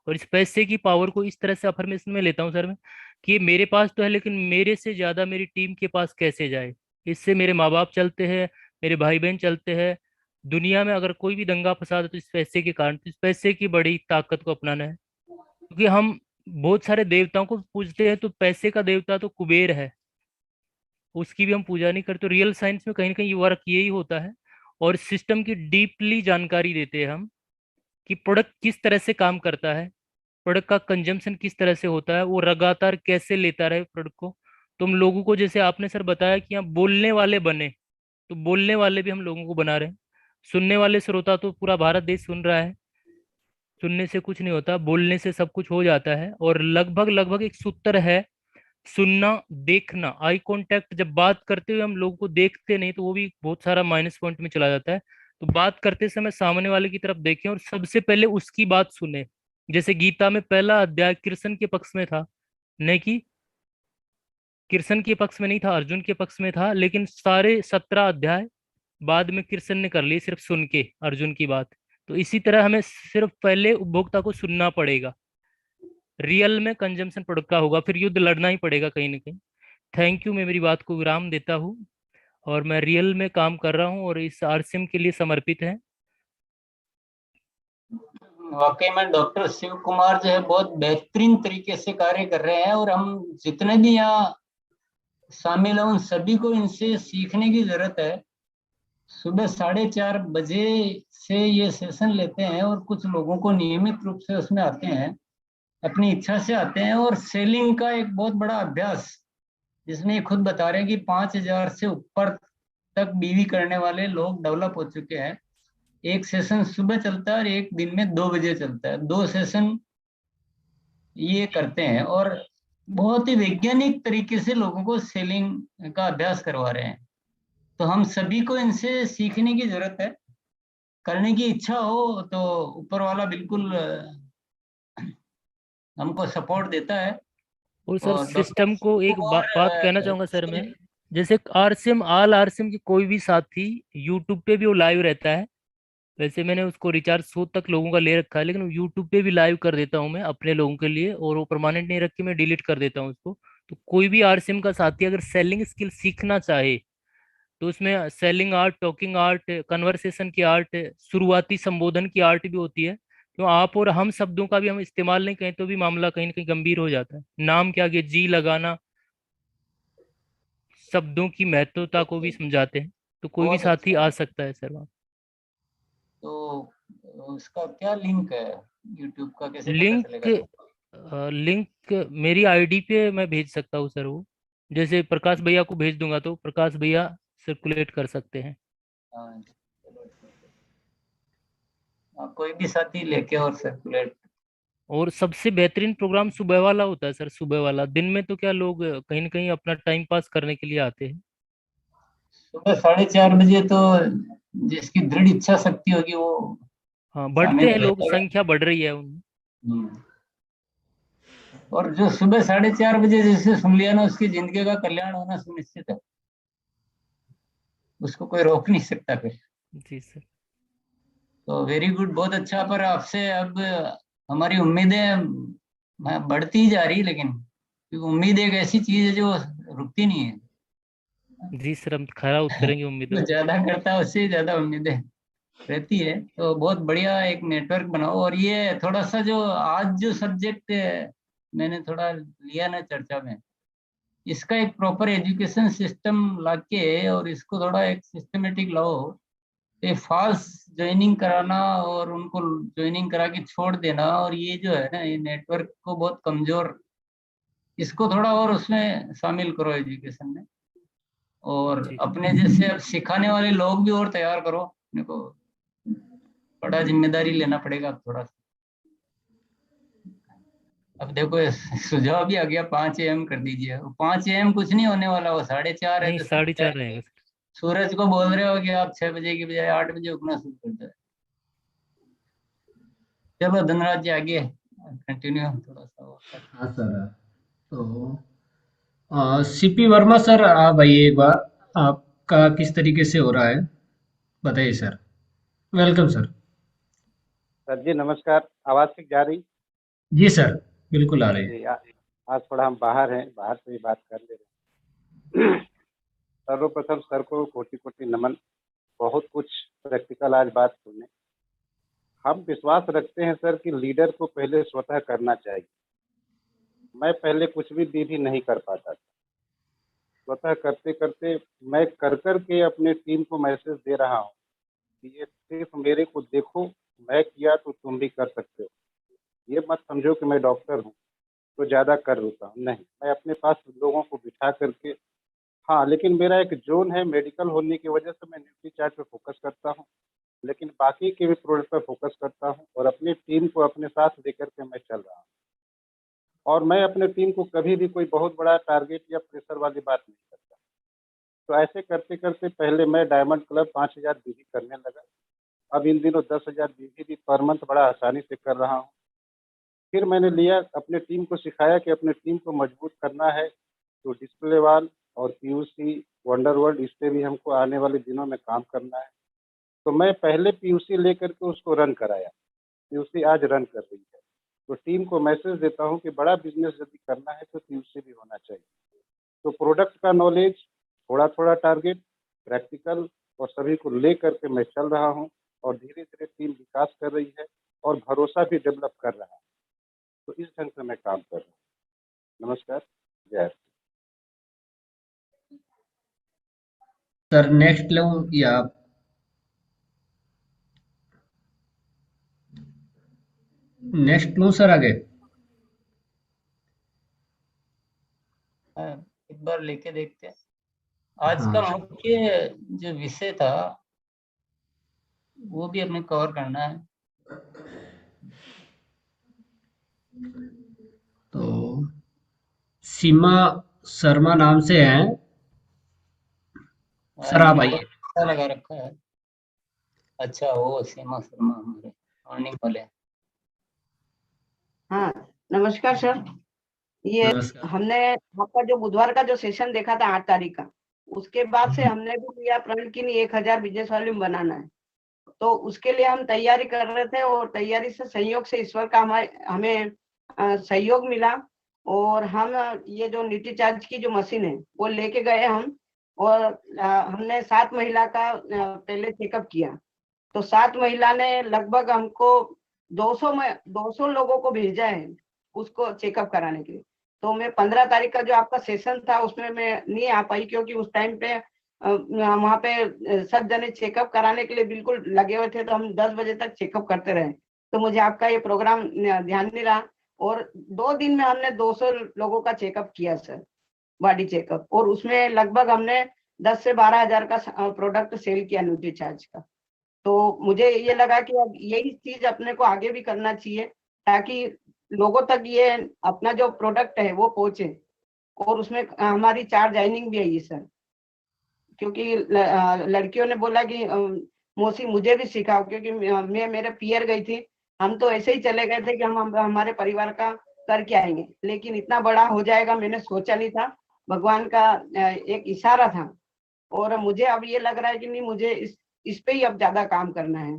[SPEAKER 3] और इस पैसे की पावर को इस तरह से अफर्मेशन में लेता हूँ सर मैं, कि ये मेरे पास तो है लेकिन मेरे से ज्यादा मेरी टीम के पास कैसे जाए। इससे मेरे माँ बाप चलते हैं, मेरे भाई बहन चलते हैं, दुनिया में अगर कोई भी दंगा फसाद है तो इस पैसे के कारण, तो इस पैसे की बड़ी ताकत को अपनाना है। क्योंकि हम बहुत सारे देवताओं को पूजते हैं, तो पैसे का देवता तो कुबेर है, उसकी भी हम पूजा नहीं करते। रियल साइंस में कहीं ना कहीं वर्क यही होता है, और सिस्टम की डीपली जानकारी देते हैं हम कि प्रोडक्ट किस तरह से काम करता है, प्रोडक्ट का कंजम्पशन किस तरह से होता है, वो लगातार कैसे लेता रहे प्रोडक्ट को। तुम लोगों को, जैसे आपने सर बताया कि यहाँ बोलने वाले बने, तो बोलने वाले भी हम लोगों को बना रहे हैं। सुनने वाले श्रोता तो पूरा भारत देश सुन रहा है, सुनने से कुछ नहीं होता, बोलने से सब कुछ हो जाता है। और लगभग लगभग एक सूत्र है, सुनना, देखना, आई कांटेक्ट। जब बात करते हुए हम लोगों को देखते नहीं तो वो भी बहुत सारा माइनस पॉइंट में चला जाता है। तो बात करते समय सामने वाले की तरफ देखें और सबसे पहले उसकी बात सुने। जैसे गीता में पहला अध्याय कृष्ण के पक्ष में था, नहीं कि कृष्ण के पक्ष में नहीं था, अर्जुन के पक्ष में था, लेकिन सारे 17 अध्याय बाद में कृष्ण ने कर लिए सिर्फ सुन के अर्जुन की बात। तो इसी तरह हमें सिर्फ पहले उपभोक्ता को सुनना पड़ेगा, रियल में कंजम्पशन प्रोडक्ट का होगा, फिर युद्ध लड़ना ही पड़ेगा कहीं ना कहीं। थैंक यू, मैं मेरी बात को विराम देता हूँ, और मैं रियल में काम कर रहा हूँ और इस आरसीएम के लिए समर्पित है।
[SPEAKER 1] वाकई में डॉक्टर शिव कुमार जो है बहुत बेहतरीन तरीके से कार्य कर रहे हैं, और हम जितने भी यहाँ शामिल हैं उन सभी को इनसे सीखने की जरूरत है। सुबह 4:30 बजे से ये सेशन लेते हैं, और कुछ लोगों को नियमित रूप से उसमें आते हैं, अपनी इच्छा से आते हैं। और सेलिंग का एक बहुत बड़ा अभ्यास, जिसमें ये खुद बता रहे हैं कि 5,000 से ऊपर तक बीवी करने वाले लोग डेवलप हो चुके हैं। एक सेशन सुबह चलता है और एक दिन में 2 बजे चलता है, 2 सेशन ये करते हैं, और बहुत ही वैज्ञानिक तरीके से लोगों को सेलिंग का अभ्यास करवा रहे हैं। तो हम सभी को इनसे सीखने की जरूरत है। करने की इच्छा हो तो ऊपर वाला बिल्कुल हमको सपोर्ट देता है।
[SPEAKER 3] और सर
[SPEAKER 1] और डॉक्टर
[SPEAKER 3] सिस्टम को एक
[SPEAKER 1] कुमार
[SPEAKER 3] बात कहना चाहूंगा सर मैं, जैसे आरसीएम, आल आरसीएम की कोई भी साथी यूट्यूब पे भी वो लाइव रहता है। वैसे मैंने उसको रिचार्ज 100 तक लोगों का ले रखा है, लेकिन यूट्यूब पे भी लाइव कर देता हूँ मैं अपने लोगों के लिए, और वो परमानेंट नहीं रख के मैं डिलीट कर देता हूँ उसको। तो कोई भी आरसीएम का साथी अगर सेलिंग स्किल सीखना चाहे, तो उसमें selling art, talking art, conversation की आर्ट, शुरुआती संबोधन की आर्ट भी होती है। तो आप और हम शब्दों का भी हम इस्तेमाल नहीं करें तो भी मामला कहीं ना कहीं गंभीर हो जाता है। नाम के आगे जी लगाना शब्दों की महत्वता को भी समझाते हैं। तो कोई भी
[SPEAKER 1] बहुत
[SPEAKER 3] साथी
[SPEAKER 1] अच्छा
[SPEAKER 3] आ
[SPEAKER 1] है।
[SPEAKER 3] सकता है सर वहाँ।
[SPEAKER 1] तो उसका क्या लिंक है, यूट्यूब का कैसे पता
[SPEAKER 3] लिंक,
[SPEAKER 1] चलेगा लोग?
[SPEAKER 3] लिंक मेरी आईडी पे मैं भेज सकता हूँ सर, वो जैसे प्रकाश भैया को भेज दूंगा तो प्रकाश भैया सर्कुलेट कर सकते हैं।
[SPEAKER 1] हाँ, चलो ठीक है। हाँ, कोई भी साथी लेके और सर्कुलेट।
[SPEAKER 3] और सबसे बेहतरीन प्रोग्राम सुबह वाला होता है सर, सुबह वाला। दिन में तो क्या लोग कहीं ना कहीं अपना टाइम पास करने के लिए आते हैं।
[SPEAKER 1] सुबह 4:30 बजे तो जिसकी दृढ़ इच्छा शक्ति होगी वो
[SPEAKER 3] हाँ, बढ़ते
[SPEAKER 1] शामिल
[SPEAKER 3] हैं
[SPEAKER 1] हो
[SPEAKER 3] लोग,
[SPEAKER 1] जाएगा।
[SPEAKER 3] संख्या बढ़ रही है उनमें।
[SPEAKER 1] हम्म। और जो सुबह 4:30 बजे जिसे सुन लिया ना, उसकी जिंदगी का कल्याण होना सुनिश्चित है, उसको कोई रोक नहीं सकता फिर।
[SPEAKER 3] जी सर।
[SPEAKER 1] तो वेरी गुड, बहुत अच्छा। पर आपसे अब हमारी उम्मीदें बढ़ती ही जा रही, लेकिन क्योंकि उम्मीद एक ऐसी चीज है जो रुकती नहीं है।
[SPEAKER 3] जी सर, हम खरा उतरेंगे उम्मीदों
[SPEAKER 1] जो
[SPEAKER 3] पे।
[SPEAKER 1] ज्यादा करता है उससे ज्यादा उम्मीदें रहती है। तो बहुत बढ़िया एक नेटवर्क बनाओ। और ये थोड़ा सा जो आज जो सब्जेक्ट मैंने थोड़ा लिया ना चर्चा में, इसका एक प्रॉपर एजुकेशन सिस्टम लाके और इसको थोड़ा एक सिस्टमेटिक लाओ। ये फॉल्स ज्वाइनिंग कराना और उनको ज्वाइनिंग करा के छोड़ देना, और ये जो है ना, ये नेटवर्क को बहुत कमजोर, इसको थोड़ा और उसमें शामिल करो एजुकेशन में। और
[SPEAKER 3] जी
[SPEAKER 1] अपने जैसे अब सिखाने वाले लोग भी और तैयार करो। अपने को बड़ा जिम्मेदारी लेना पड़ेगा अब थोड़ा सा। अब देखो ये सुझाव भी आ गया, 5 AM कर दीजिए। 5 AM कुछ नहीं होने वाला, वो 4:30 है
[SPEAKER 3] नहीं,
[SPEAKER 1] तो
[SPEAKER 3] 4:30 रहेगा सर।
[SPEAKER 1] सूरज को बोल रहे हो कि आप 6 बजे की बजाय 8 बजे उठना शुरू कर दो। चलो धनराज जी, आगे कंटिन्यू थोड़ा सा और कर।
[SPEAKER 2] हाँ सर। तो सीपी वर्मा सर, आप आइए एक बार। आपका किस तरीके से हो रहा है, बताइए सर। Welcome sir.
[SPEAKER 6] सर जी नमस्कार। आवाज़ ठीक जा रही?
[SPEAKER 2] जी सर, बिल्कुल आ रही है।
[SPEAKER 6] जी आज थोड़ा हम बाहर हैं, बाहर से ही बात कर ले रहे हैं। सर्वप्रथम सर को कोटि कोटि नमन। बहुत कुछ प्रैक्टिकल कल आज बात सुने। हम विश्वास रखते हैं सर कि लीडर को पहले स्वतः करना चाहिए। मैं पहले कुछ भी भी नहीं कर पाता था। स्वतः करते करते मैं कर कर के अपने टीम को मैसेज दे रहा हूँ कि ये सिर्फ मेरे को देखो, मैं किया तो तुम भी कर सकते हो। ये मत समझो कि मैं डॉक्टर हूँ तो ज़्यादा कर लेता हूँ, नहीं। मैं अपने पास लोगों को बिठा करके, हाँ, लेकिन मेरा एक जोन है, मेडिकल होने की वजह से मैं न्यूट्रीचार्ज पे फोकस करता हूँ, लेकिन बाकी के भी प्रोडक्ट पर फोकस करता हूँ और अपनी टीम को अपने साथ लेकर के मैं चल रहा हूँ। और मैं अपने टीम को कभी भी कोई बहुत बड़ा टारगेट या प्रेशर वाली बात नहीं करता। तो ऐसे करते करते पहले मैं डायमंड क्लब 5,000 बीवी करने लगा। अब इन दिनों 10,000 बीवी भी पर मंथ बड़ा आसानी से कर रहा हूँ। फिर मैंने लिया, अपने टीम को सिखाया कि अपने टीम को मजबूत करना है तो डिस्प्ले वॉल और पीयूसी, वंडर वर्ल्ड, इस पे भी हमको आने वाले दिनों में काम करना है। तो मैं पहले पीयूसी लेकर के उसको रन कराया। पीयूसी आज रन कर रही है। तो टीम को मैसेज देता हूँ कि बड़ा बिजनेस यदि करना है तो पीयूसी भी होना चाहिए। तो प्रोडक्ट का नॉलेज, थोड़ा थोड़ा टारगेट, प्रैक्टिकल और सभी को ले करके मैं चल रहा हूँ और धीरे धीरे टीम विकास कर रही है और भरोसा भी डेवलप कर रहा है। तो इस ढंग से मैं काम कर रहा हूँ। नमस्कार, जय हिंद।
[SPEAKER 2] सर नेक्स्ट लूँ या नेक्स्ट लूँ सर आगे?
[SPEAKER 1] हाँ, एक बार लेके देखते हैं। आज का
[SPEAKER 2] हाँ
[SPEAKER 1] मुख्य जो विषय था वो भी हमें कवर करना है।
[SPEAKER 2] तो सीमा शर्मा नाम से हैं सर, आप
[SPEAKER 1] नंबर
[SPEAKER 2] आइए।
[SPEAKER 1] अच्छा लगा रखा है। अच्छा, वो सीमा शर्मा हमारे मॉर्निंग वाले।
[SPEAKER 7] हाँ, नमस्कार सर। ये
[SPEAKER 2] नमस्कार।
[SPEAKER 7] हमने आपका जो बुधवार का जो सेशन देखा था 8 तारीख का, उसके बाद से हमने भी लिया प्रण की नहीं 1,000 बिजनेस वॉल्यूम बनाना है। तो उसके लिए हम तैयारी कर रहे थे और तैयारी से संयोग से ईश्वर का हमें सहयोग मिला और हम ये जो न्यूट्रीचार्ज की जो मशीन है वो लेके गए हम। और हमने 7 महिला का पहले चेकअप किया। तो 7 महिला ने लगभग हमको 200 लोगों को भेजा है उसको चेकअप कराने के लिए। तो मैं 15 तारीख का जो आपका सेशन था उसमें मैं नहीं आ पाई, क्योंकि उस टाइम पे वहां पे सब जने चेकअप कराने के लिए बिल्कुल लगे हुए थे। तो हम 10 बजे तक चेकअप करते रहे। तो मुझे आपका ये प्रोग्राम ध्यान नहीं रहा और 2 दिन में हमने 200 लोगों का चेकअप किया सर, बॉडी चेकअप। और उसमें लगभग हमने 10 से 12 हजार का प्रोडक्ट सेल किया न्यूट्रीचार्ज का। तो मुझे ये लगा कि अब यही चीज अपने को आगे भी करना चाहिए ताकि लोगों तक ये अपना जो प्रोडक्ट है वो पहुंचे। और उसमें हमारी 4 ज्वाइनिंग भी है सर, क्योंकि लड़कियों ने बोला कि मौसी मुझे भी सिखाओ, क्योंकि मैं मेरे पियर गई थी। हम तो ऐसे ही चले गए थे कि हम हमारे परिवार का करके आएंगे, लेकिन इतना बड़ा हो जाएगा मैंने सोचा नहीं था। भगवान का एक इशारा था। और मुझे अब ये लग रहा है कि नहीं, मुझे इस पे ही अब ज्यादा काम करना है।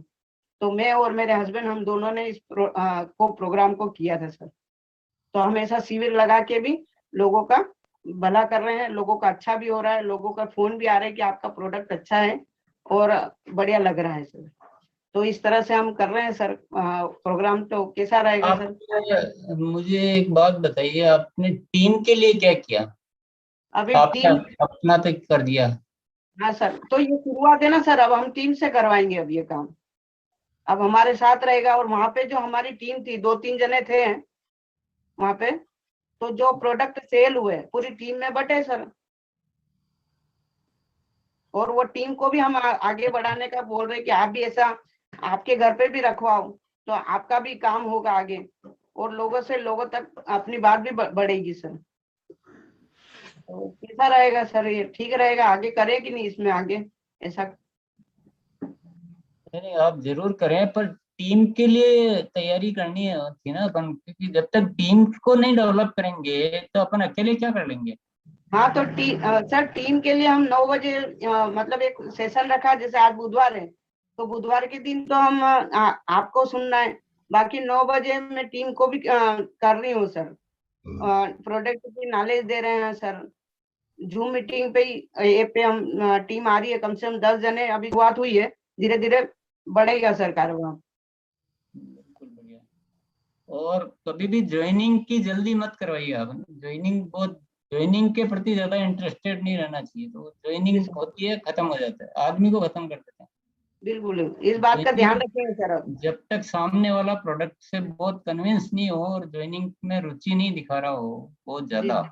[SPEAKER 7] तो मैं और मेरे हस्बैंड हम दोनों ने इस प्रोग्राम को किया था सर। तो हम ऐसा शिविर लगा के भी लोगों का भला कर रहे हैं, लोगों का अच्छा भी हो रहा है, लोगों का फोन भी आ रहा है कि आपका प्रोडक्ट अच्छा है और बढ़िया लग रहा है सर। तो इस तरह से हम कर रहे हैं सर प्रोग्राम। तो कैसा रहेगा
[SPEAKER 1] आप
[SPEAKER 7] सर?
[SPEAKER 1] मुझे एक बात बताइए, आपने टीम के लिए क्या किया?
[SPEAKER 7] अभी
[SPEAKER 1] आपने
[SPEAKER 7] टीम,
[SPEAKER 1] अपना तो कर दिया।
[SPEAKER 7] हाँ सर, तो ये शुरुआत है ना सर, अब हम टीम से करवाएंगे अब ये काम। अब हमारे साथ रहेगा और वहां पे जो हमारी टीम थी 2-3 जने थे वहां पे, तो जो प्रोडक्ट सेल हुए पूरी टीम में बटे सर। और वो टीम को भी हम आगे बढ़ाने का बोल रहे कि आप भी ऐसा आपके घर पे भी रखवाओ, तो आपका भी काम होगा आगे और लोगों से लोगों तक अपनी बात भी बढ़ेगी सर। तो कैसा रहेगा सर? ये ठीक रहेगा? आगे करें कि नहीं इसमें आगे ऐसा?
[SPEAKER 1] नहीं, आप जरूर करें, पर टीम के लिए तैयारी करनी थी ना अपन, क्योंकि जब तक टीम को नहीं डेवलप करेंगे तो अपन अकेले क्या कर लेंगे।
[SPEAKER 7] हाँ, तो सर टीम के लिए हम 9 बजे मतलब एक सेशन रखा। जैसे आज बुधवार है तो बुधवार के दिन तो हम आपको सुनना है। बाकी 9 बजे मैं टीम को भी कर रही हूँ सर। प्रोडक्ट की नॉलेज दे रहे हैं सर। जूम मीटिंग पे ही ऐप पे हम टीम आ रही है, कम से कम 10 जने अभी शुरुआत हुई है। धीरे धीरे बढ़ेगा सर कारोबार।
[SPEAKER 1] बिल्कुल बढ़िया। और कभी भी ज्वाइनिंग की जल्दी मत करवाइए आप। ज्वाइनिंग के प्रति ज्यादा इंटरेस्टेड नहीं रहना चाहिए। तो
[SPEAKER 7] जी
[SPEAKER 1] ज्वाइनिंग
[SPEAKER 7] सर,
[SPEAKER 1] होती है, खत्म हो जाता है, आदमी को खत्म कर देते हैं।
[SPEAKER 7] बिल्कुल इस बात का ध्यान
[SPEAKER 1] ज्वाइनिंग
[SPEAKER 7] रखेंगे सर अब।
[SPEAKER 1] जब तक सामने वाला प्रोडक्ट से बहुत कन्विंस नहीं हो और ज्वाइनिंग में रुचि नहीं दिखा रहा हो बहुत
[SPEAKER 7] जी
[SPEAKER 1] ज्यादा,
[SPEAKER 7] सर।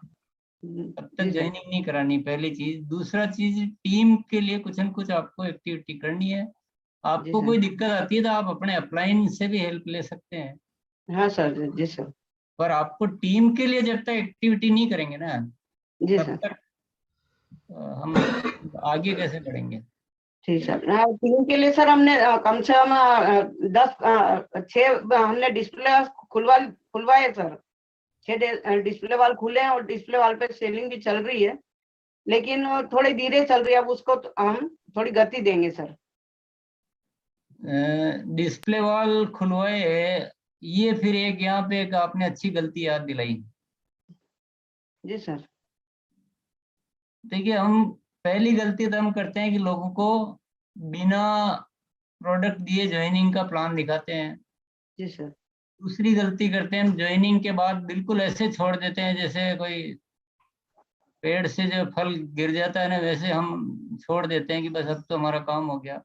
[SPEAKER 1] तब तक
[SPEAKER 7] जी सर।
[SPEAKER 1] ज्वाइनिंग नहीं करानी, पहली चीज। दूसरा चीज, टीम के लिए कुछ न कुछ आपको एक्टिविटी करनी है।
[SPEAKER 7] जी
[SPEAKER 1] आपको
[SPEAKER 7] सर।
[SPEAKER 1] कोई दिक्कत आती है तो आप अपने अपलाइन से भी हेल्प ले सकते हैं।
[SPEAKER 7] हाँ सर। जी सर।
[SPEAKER 1] पर आपको टीम के लिए जब तक एक्टिविटी नहीं करेंगे ना,
[SPEAKER 7] जी
[SPEAKER 1] तब
[SPEAKER 7] सर।
[SPEAKER 1] तक हम आगे कैसे बढ़ेंगे।
[SPEAKER 7] ठीक सर। टीम के लिए सर हमने कम से कम 6 हमने डिस्प्ले खुलवाए सर। 6 डिस्प्ले वाल खुले हैं और डिस्प्ले वाल पे सेलिंग भी चल रही है, लेकिन थोड़ी धीरे चल रही है। अब उसको तो हम थोड़ी गति देंगे सर।
[SPEAKER 1] डिस्प्ले वॉल खुलवाए है, ये फिर एक यहाँ पे एक आपने अच्छी गलती याद दिलाई।
[SPEAKER 7] जी सर।
[SPEAKER 1] देखिए, हम पहली गलती तो हम करते हैं कि लोगों को बिना प्रोडक्ट दिए ज्वाइनिंग का प्लान दिखाते हैं।
[SPEAKER 7] जी सर।
[SPEAKER 1] दूसरी गलती करते हैं हम ज्वाइनिंग के बाद बिल्कुल ऐसे छोड़ देते हैं जैसे कोई पेड़ से जो फल गिर जाता है ना, वैसे हम छोड़ देते हैं कि बस अब तो हमारा काम हो गया।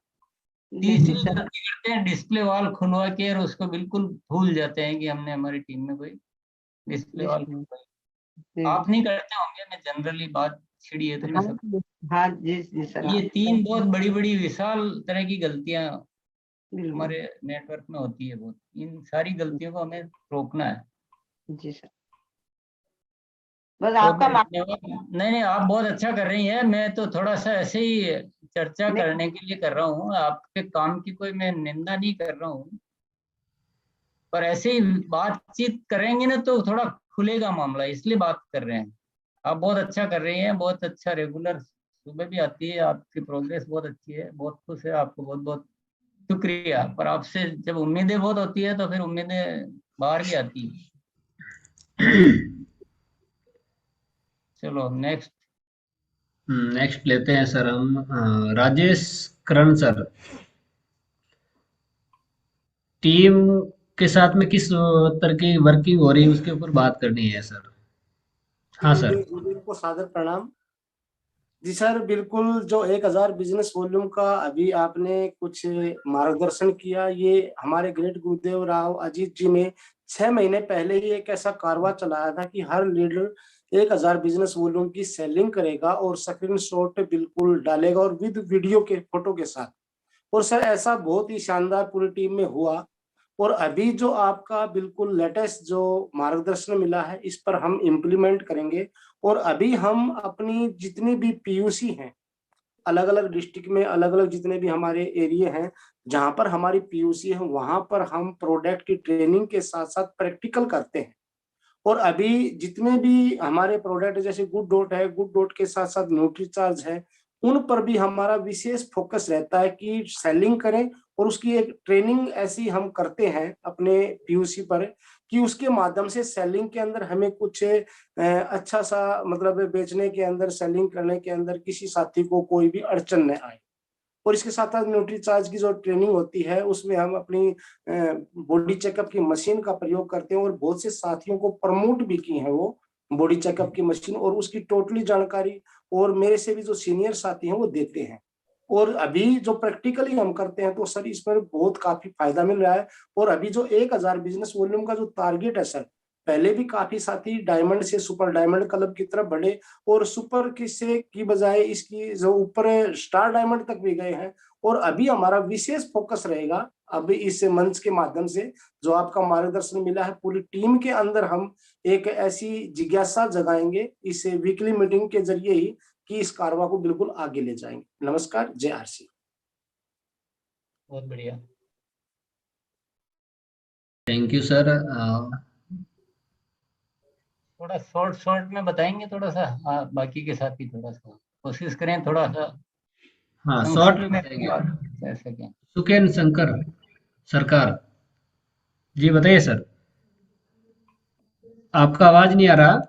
[SPEAKER 7] जी जी
[SPEAKER 1] तीसरी
[SPEAKER 7] सर।
[SPEAKER 1] गलती करते हैं, डिस्प्ले वॉल खुलवा के और उसको बिल्कुल भूल जाते हैं कि हमने हमारी टीम में कोई डिस्प्ले
[SPEAKER 7] जी
[SPEAKER 1] वॉल
[SPEAKER 7] सर।
[SPEAKER 1] खुलवाई।
[SPEAKER 7] जी।
[SPEAKER 1] आप नहीं करते होंगे, मैं जनरली बात छिड़ी है तो मैं
[SPEAKER 7] हाँ
[SPEAKER 1] सब।
[SPEAKER 7] हाँ जी जी सर।
[SPEAKER 1] ये
[SPEAKER 7] हाँ
[SPEAKER 1] 3 बहुत बड़ी बड़ी विशाल तरह की गलतियां
[SPEAKER 7] बिल्कुल।
[SPEAKER 1] हमारे नेटवर्क में होती है बहुत। इन सारी गलतियों को हमें रोकना है।
[SPEAKER 7] जी सर। बस
[SPEAKER 1] बहुत
[SPEAKER 7] आपका
[SPEAKER 1] बहुत धन्यवाद। नहीं नहीं, आप बहुत अच्छा कर रही हैं। मैं तो थोड़ा सा ऐसे ही चर्चा
[SPEAKER 7] नहीं,
[SPEAKER 1] करने के लिए कर रहा हूँ, आपके काम की कोई मैं निंदा नहीं कर रहा हूँ। पर ऐसे ही बातचीत करेंगे ना तो थोड़ा खुलेगा मामला, इसलिए बात कर रहे हैं। आप बहुत अच्छा कर रही हैं, बहुत अच्छा। रेगुलर सुबह भी आती है, आपकी प्रोग्रेस बहुत अच्छी है, बहुत खुश है। आपको बहुत बहुत शुक्रिया। पर आपसे जब उम्मीदें बहुत होती है तो फिर उम्मीदें बाहर भी आती है। चलो नेक्स्ट।
[SPEAKER 2] नेक्स्ट लेते हैं सर हम राजेश करण सर। टीम के साथ में किस तरह की वर्किंग हो रही है उसके ऊपर बात करनी है सर। हाँ
[SPEAKER 8] गुड
[SPEAKER 2] सर।
[SPEAKER 8] इवनिंग को सादर प्रणाम। जी सर, बिल्कुल जो 1000 बिजनेस वॉल्यूम का अभी आपने कुछ मार्गदर्शन किया, ये हमारे ग्रेट गुरुदेव राव अजीत जी ने 6 महीने पहले ही एक ऐसा कारवा चलाया था कि हर लीडर 1000 बिजनेस वॉल्यूम की सेलिंग करेगा और स्क्रीन शॉट बिल्कुल डालेगा और विद वीडियो के फोटो के साथ। और सर ऐसा बहुत ही शानदार पूरी टीम में हुआ। और अभी जो आपका बिल्कुल लेटेस्ट जो मार्गदर्शन मिला है, इस पर हम इम्प्लीमेंट करेंगे। और अभी हम अपनी जितनी भी पीयूसी हैं, अलग अलग डिस्ट्रिक्ट में अलग अलग जितने भी हमारे एरिया हैं जहां पर हमारी पीयूसी है, वहां पर हम प्रोडक्ट की ट्रेनिंग के साथ साथ प्रैक्टिकल करते हैं। और अभी जितने भी हमारे प्रोडक्ट जैसे गुड डॉट है, गुड डॉट के साथ साथ न्यूट्रीचार्ज है, उन पर भी हमारा विशेष फोकस रहता है कि सेलिंग करें। और उसकी एक ट्रेनिंग ऐसी हम करते हैं अपने पीयूसी पर कि उसके माध्यम से सेलिंग के अंदर हमें कुछ अच्छा सा मतलब बेचने के अंदर, सेलिंग करने के अंदर किसी साथी को कोई भी अड़चन न आए। और इसके साथ साथ न्यूट्रीचार्ज की जो ट्रेनिंग होती है उसमें हम अपनी बॉडी चेकअप की मशीन का प्रयोग करते हैं और बहुत से साथियों को प्रमोट भी की है वो बॉडी चेकअप की मशीन, और उसकी टोटली जानकारी और मेरे से भी जो सीनियर साथी हैं वो देते हैं। और अभी जो प्रैक्टिकली हम करते हैं तो सर इस पर बहुत काफी फायदा मिल रहा है। और अभी जो 1000 बिजनेस वॉल्यूम का जो टारगेट है सर, पहले भी काफी साथी डायमंड से सुपर डायमंड क्लब की तरफ बढ़े और सुपर किसे की बजाय इसकी जो ऊपर स्टार डायमंड तक भी गए हैं। और अभी हमारा विशेष फोकस रहेगा अभी इस मंच के माध्यम से जो आपका मार्गदर्शन मिला है, पूरी टीम के अंदर हम एक ऐसी जिज्ञासा जगाएंगे इस वीकली मीटिंग के जरिए ही कि इस कारवा को बिल्कुल आगे ले जाएंगे। नमस्कार, जय आरसी।
[SPEAKER 1] बहुत बढ़िया।
[SPEAKER 2] Thank you sir.
[SPEAKER 1] थोड़ा शॉर्ट शॉर्ट में बताएंगे थोड़ा सा। बाकी के साथ ही थोड़ा सा कोशिश करें, थोड़ा सा
[SPEAKER 2] हाँ शॉर्ट में
[SPEAKER 1] संक्षिप्त में
[SPEAKER 2] बताएंगे।
[SPEAKER 1] बात कर सकें।
[SPEAKER 2] सुकेन शंकर सरकार जी, बताइए सर। आपका आवाज नहीं आ रहा।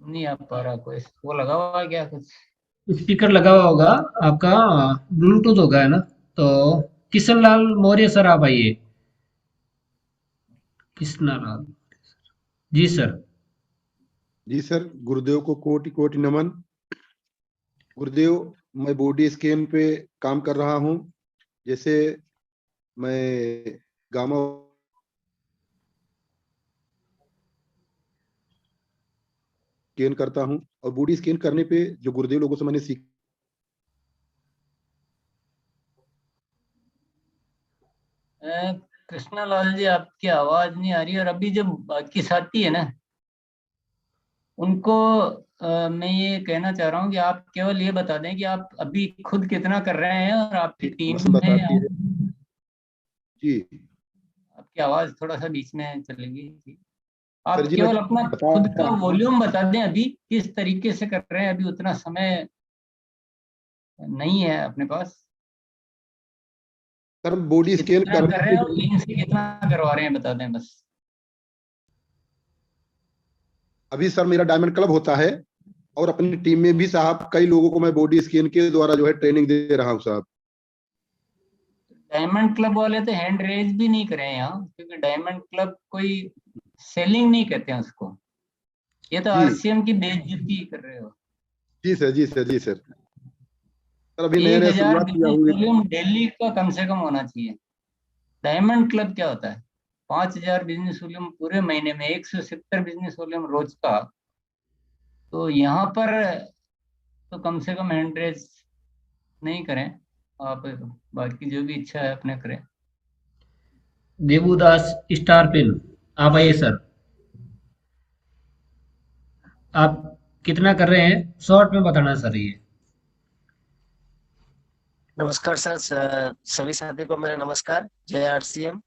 [SPEAKER 1] नहीं आ पा रहा, कोई वो लगा हुआ है क्या कुछ?
[SPEAKER 2] स्पीकर लगा हुआ होगा आपका, ब्लूटूथ होगा है ना? तो किशन लाल मौर्य सर आप आइए। किशन लाल जी सर।
[SPEAKER 9] जी सर, गुरुदेव को कोटि कोटि नमन। गुरुदेव, मैं बॉडी स्कैन पे काम कर रहा हूँ। जैसे मैं गामा स्कैन करता हूँ, और बॉडी स्कैन करने पे जो गुरुदेव लोगों से मैंने सीखा,
[SPEAKER 1] कृष्णा लाल जी आपकी आवाज नहीं आ रही, और अभी जो बाकी साथी है ना उनको मैं ये कहना चाह रहा हूँ कि आप केवल ये बता दें कि आप अभी खुद कितना कर रहे हैं और आपकी टीम
[SPEAKER 9] मशीन
[SPEAKER 1] में
[SPEAKER 9] बताती है। जी
[SPEAKER 1] आपकी आवाज थोड़ा सा बीच में चलेगी। आप
[SPEAKER 9] सर जी,
[SPEAKER 1] केवल
[SPEAKER 9] मैं
[SPEAKER 1] अपना
[SPEAKER 9] बता
[SPEAKER 1] खुद का
[SPEAKER 9] रहा हूँ।
[SPEAKER 1] वॉल्यूम बता दें, अभी किस तरीके से कर रहे हैं, अभी उतना समय नहीं है अपने पास।
[SPEAKER 9] सर, बॉडी स्कैन
[SPEAKER 1] कितना
[SPEAKER 9] करने
[SPEAKER 1] कर रहे हैं और टीम से कितना करवा रहे हैं बता दें बस।
[SPEAKER 9] अभी सर मेरा डायमंड क्लब होता है, और अपनी टीम में भी साहब कई लोगों को मैं बॉडी स्कैन के द्वारा जो है ट्रेनिंग दे रहा हूँ साहब।
[SPEAKER 1] डायमंड क्लब वाले तो हैंड रेज भी नहीं करे यहाँ, क्योंकि डायमंड क्लब कोई सेलिंग नहीं कहते हैं उसको। ये तो
[SPEAKER 9] जी
[SPEAKER 1] आरसीएम की बेइज्जती कर रहे हो।
[SPEAKER 9] जी सर, जी सर, जी सर। सर अभी नया
[SPEAKER 1] 1000
[SPEAKER 9] शुरुआत किया
[SPEAKER 1] बिजनेस
[SPEAKER 9] हुआ।
[SPEAKER 1] वॉल्यूम डेली का कम से कम होना चाहिए। डायमंड क्लब क्या होता है? 5000 बिजनेस वॉल्यूम पूरे महीने में, 170 बिजनेस वॉल्यूम रोज का। तो यहाँ पर तो कम से कम हैंड रेज नहीं करें आप, बाकी जो भी इच्छा है अपने करें।
[SPEAKER 2] देवुदास स्टार पिन आप आइए सर। आप कितना कर रहे हैं शॉर्ट में बताना सर ये।
[SPEAKER 10] नमस्कार सर, सभी साथी को मेरा नमस्कार। जय आरसीएम।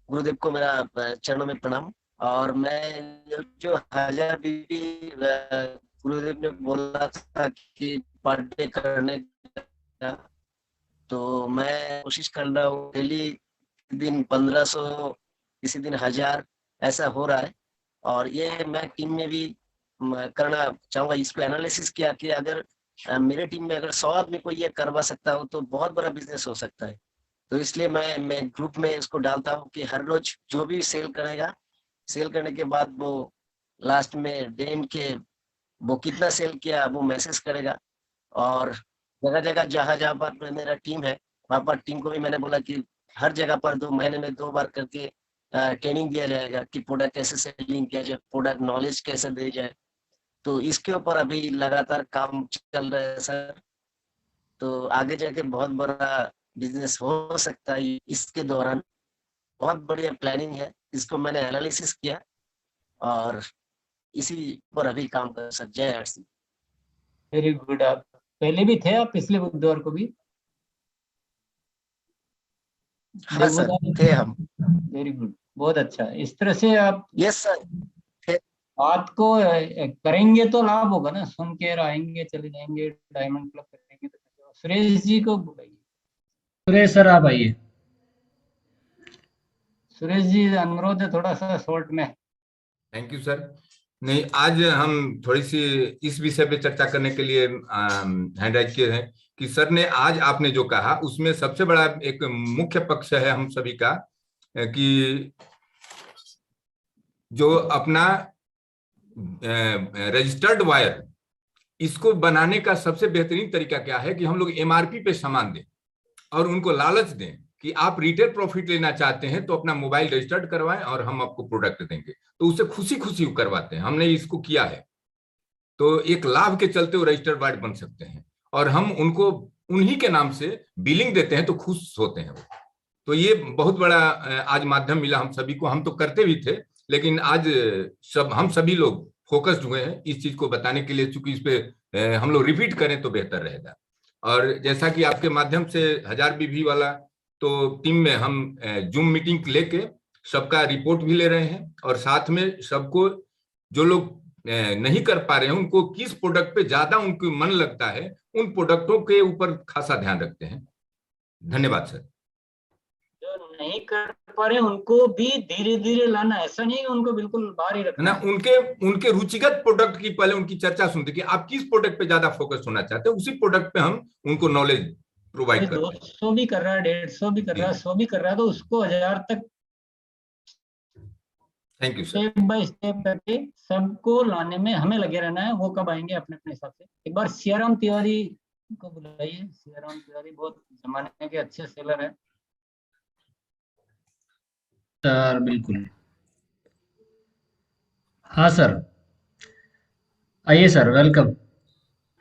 [SPEAKER 10] गुरुदेव को मेरा चरणों में प्रणाम। और मैं जो 1000 बीबी गुरुदेव ने बोला था कि पर डे करने का, तो मैं कोशिश कर रहा हूँ। डेली दिन 1500, किसी दिन 1000 ऐसा हो रहा है। और ये मैं टीम में भी करना चाहूंगा। इसको एनालिसिस किया कि अगर मेरे टीम में अगर 100 आदमी को ये करवा सकता हूँ तो बहुत बड़ा बिजनेस हो सकता है। तो इसलिए मैं ग्रुप में इसको डालता हूँ कि हर रोज जो भी सेल करेगा, सेल करने के बाद वो लास्ट में डेम के वो कितना सेल किया वो मैसेज करेगा। और जगह जगह जहाँ पर मेरा टीम है वहाँ पर टीम को भी मैंने बोला कि हर जगह पर 2 महीने में 2 बार करके ट्रेनिंग दिया जाएगा कि प्रोडक्ट कैसे सेलिंग किया जाए, प्रोडक्ट नॉलेज कैसे दी जाए। तो इसके ऊपर अभी लगातार काम चल रहा है सर। तो आगे जाके बहुत बड़ा बिजनेस हो सकता है इसके दौरान। बहुत बढ़िया प्लानिंग है, इसको मैंने एनालिसिस किया और इसी पर अभी काम कर सर। जय आरसी।
[SPEAKER 1] Very good. आप पहले भी थे, आप पिछले बुधवार को भी?
[SPEAKER 10] हाँ सर, थे हम।
[SPEAKER 1] वेरी गुड, बहुत अच्छा। इस तरह से आप
[SPEAKER 10] यस सर
[SPEAKER 1] बात को करेंगे तो लाभ होगा ना। सुन के आएंगे, चले जाएंगे, डायमंड क्लब करेंगे तो। सुरेश जी को बुलाइए।
[SPEAKER 2] सुरेश सर आप आइए।
[SPEAKER 1] सुरेश जी, अनुरोध है थोड़ा सा शॉर्ट में।
[SPEAKER 11] Thank you sir. नहीं, आज हम थोड़ी सी इस विषय पे चर्चा करने के लिए हैंड राइज किए हैं कि सर ने आज आपने जो कहा उसमें सबसे बड़ा एक मुख्य पक्ष है हम सभी का, कि जो अपना रजिस्टर्ड वायर, इसको बनाने का सबसे बेहतरीन तरीका क्या है कि हम लोग एमआरपी पे सामान दें और उनको लालच दें कि आप रिटेल प्रॉफिट लेना चाहते हैं तो अपना मोबाइल रजिस्टर्ड करवाएं और हम आपको प्रोडक्ट देंगे। तो उससे खुशी खुशी करवाते हैं। हमने इसको किया है, तो एक लाभ के चलते वो रजिस्टर्ड वायर बन सकते हैं और हम उनको उन्हीं के नाम से बिलिंग देते हैं तो खुश होते हैं वो। तो ये बहुत बड़ा आज माध्यम मिला हम सभी को। हम तो करते भी थे, लेकिन आज हम सभी लोग फोकस्ड हुए हैं इस चीज को बताने के लिए, चूंकि इस पे हम लोग रिपीट करें तो बेहतर रहेगा। और जैसा कि आपके माध्यम से 1000 बीबी वाला, तो टीम में हम जूम मीटिंग लेके सबका रिपोर्ट भी ले रहे हैं और साथ में सबको जो लोग नहीं कर पा रहे हैं उनको किस प्रोडक्ट पे ज्यादा उनको मन लगता है उन प्रोडक्टों के ऊपर खासा ध्यान रखते हैं। धन्यवाद सर।
[SPEAKER 1] नहीं कर पा रहे उनको भी धीरे धीरे लाना, ऐसा नहीं है कि उनको बिल्कुल बाहर ही रखना
[SPEAKER 11] ना। उनके रुचिगत प्रोडक्ट की पहले उनकी चर्चा सुनते कि आप किस प्रोडक्ट पे ज्यादा फोकस होना चाहते हैं, उसी प्रोडक्ट पे हम उनको नॉलेज प्रोवाइड करते हैं।
[SPEAKER 1] 200 भी कर रहा है, 150 भी कर रहा है, 100 भी कर रहा है, तो उसको 1000 तक
[SPEAKER 11] thank you sir.
[SPEAKER 1] Step by step करके सबको लाने में हमें लगे रहना है। वो कब आएंगे अपने अपने हिसाब से। एक बार सियाराम तिवारी को बुलाइए। सियाराम तिवारी बहुत जमाने के अच्छे सेलर है
[SPEAKER 2] सर। बिल्कुल, हाँ सर, आइए सर, वेलकम।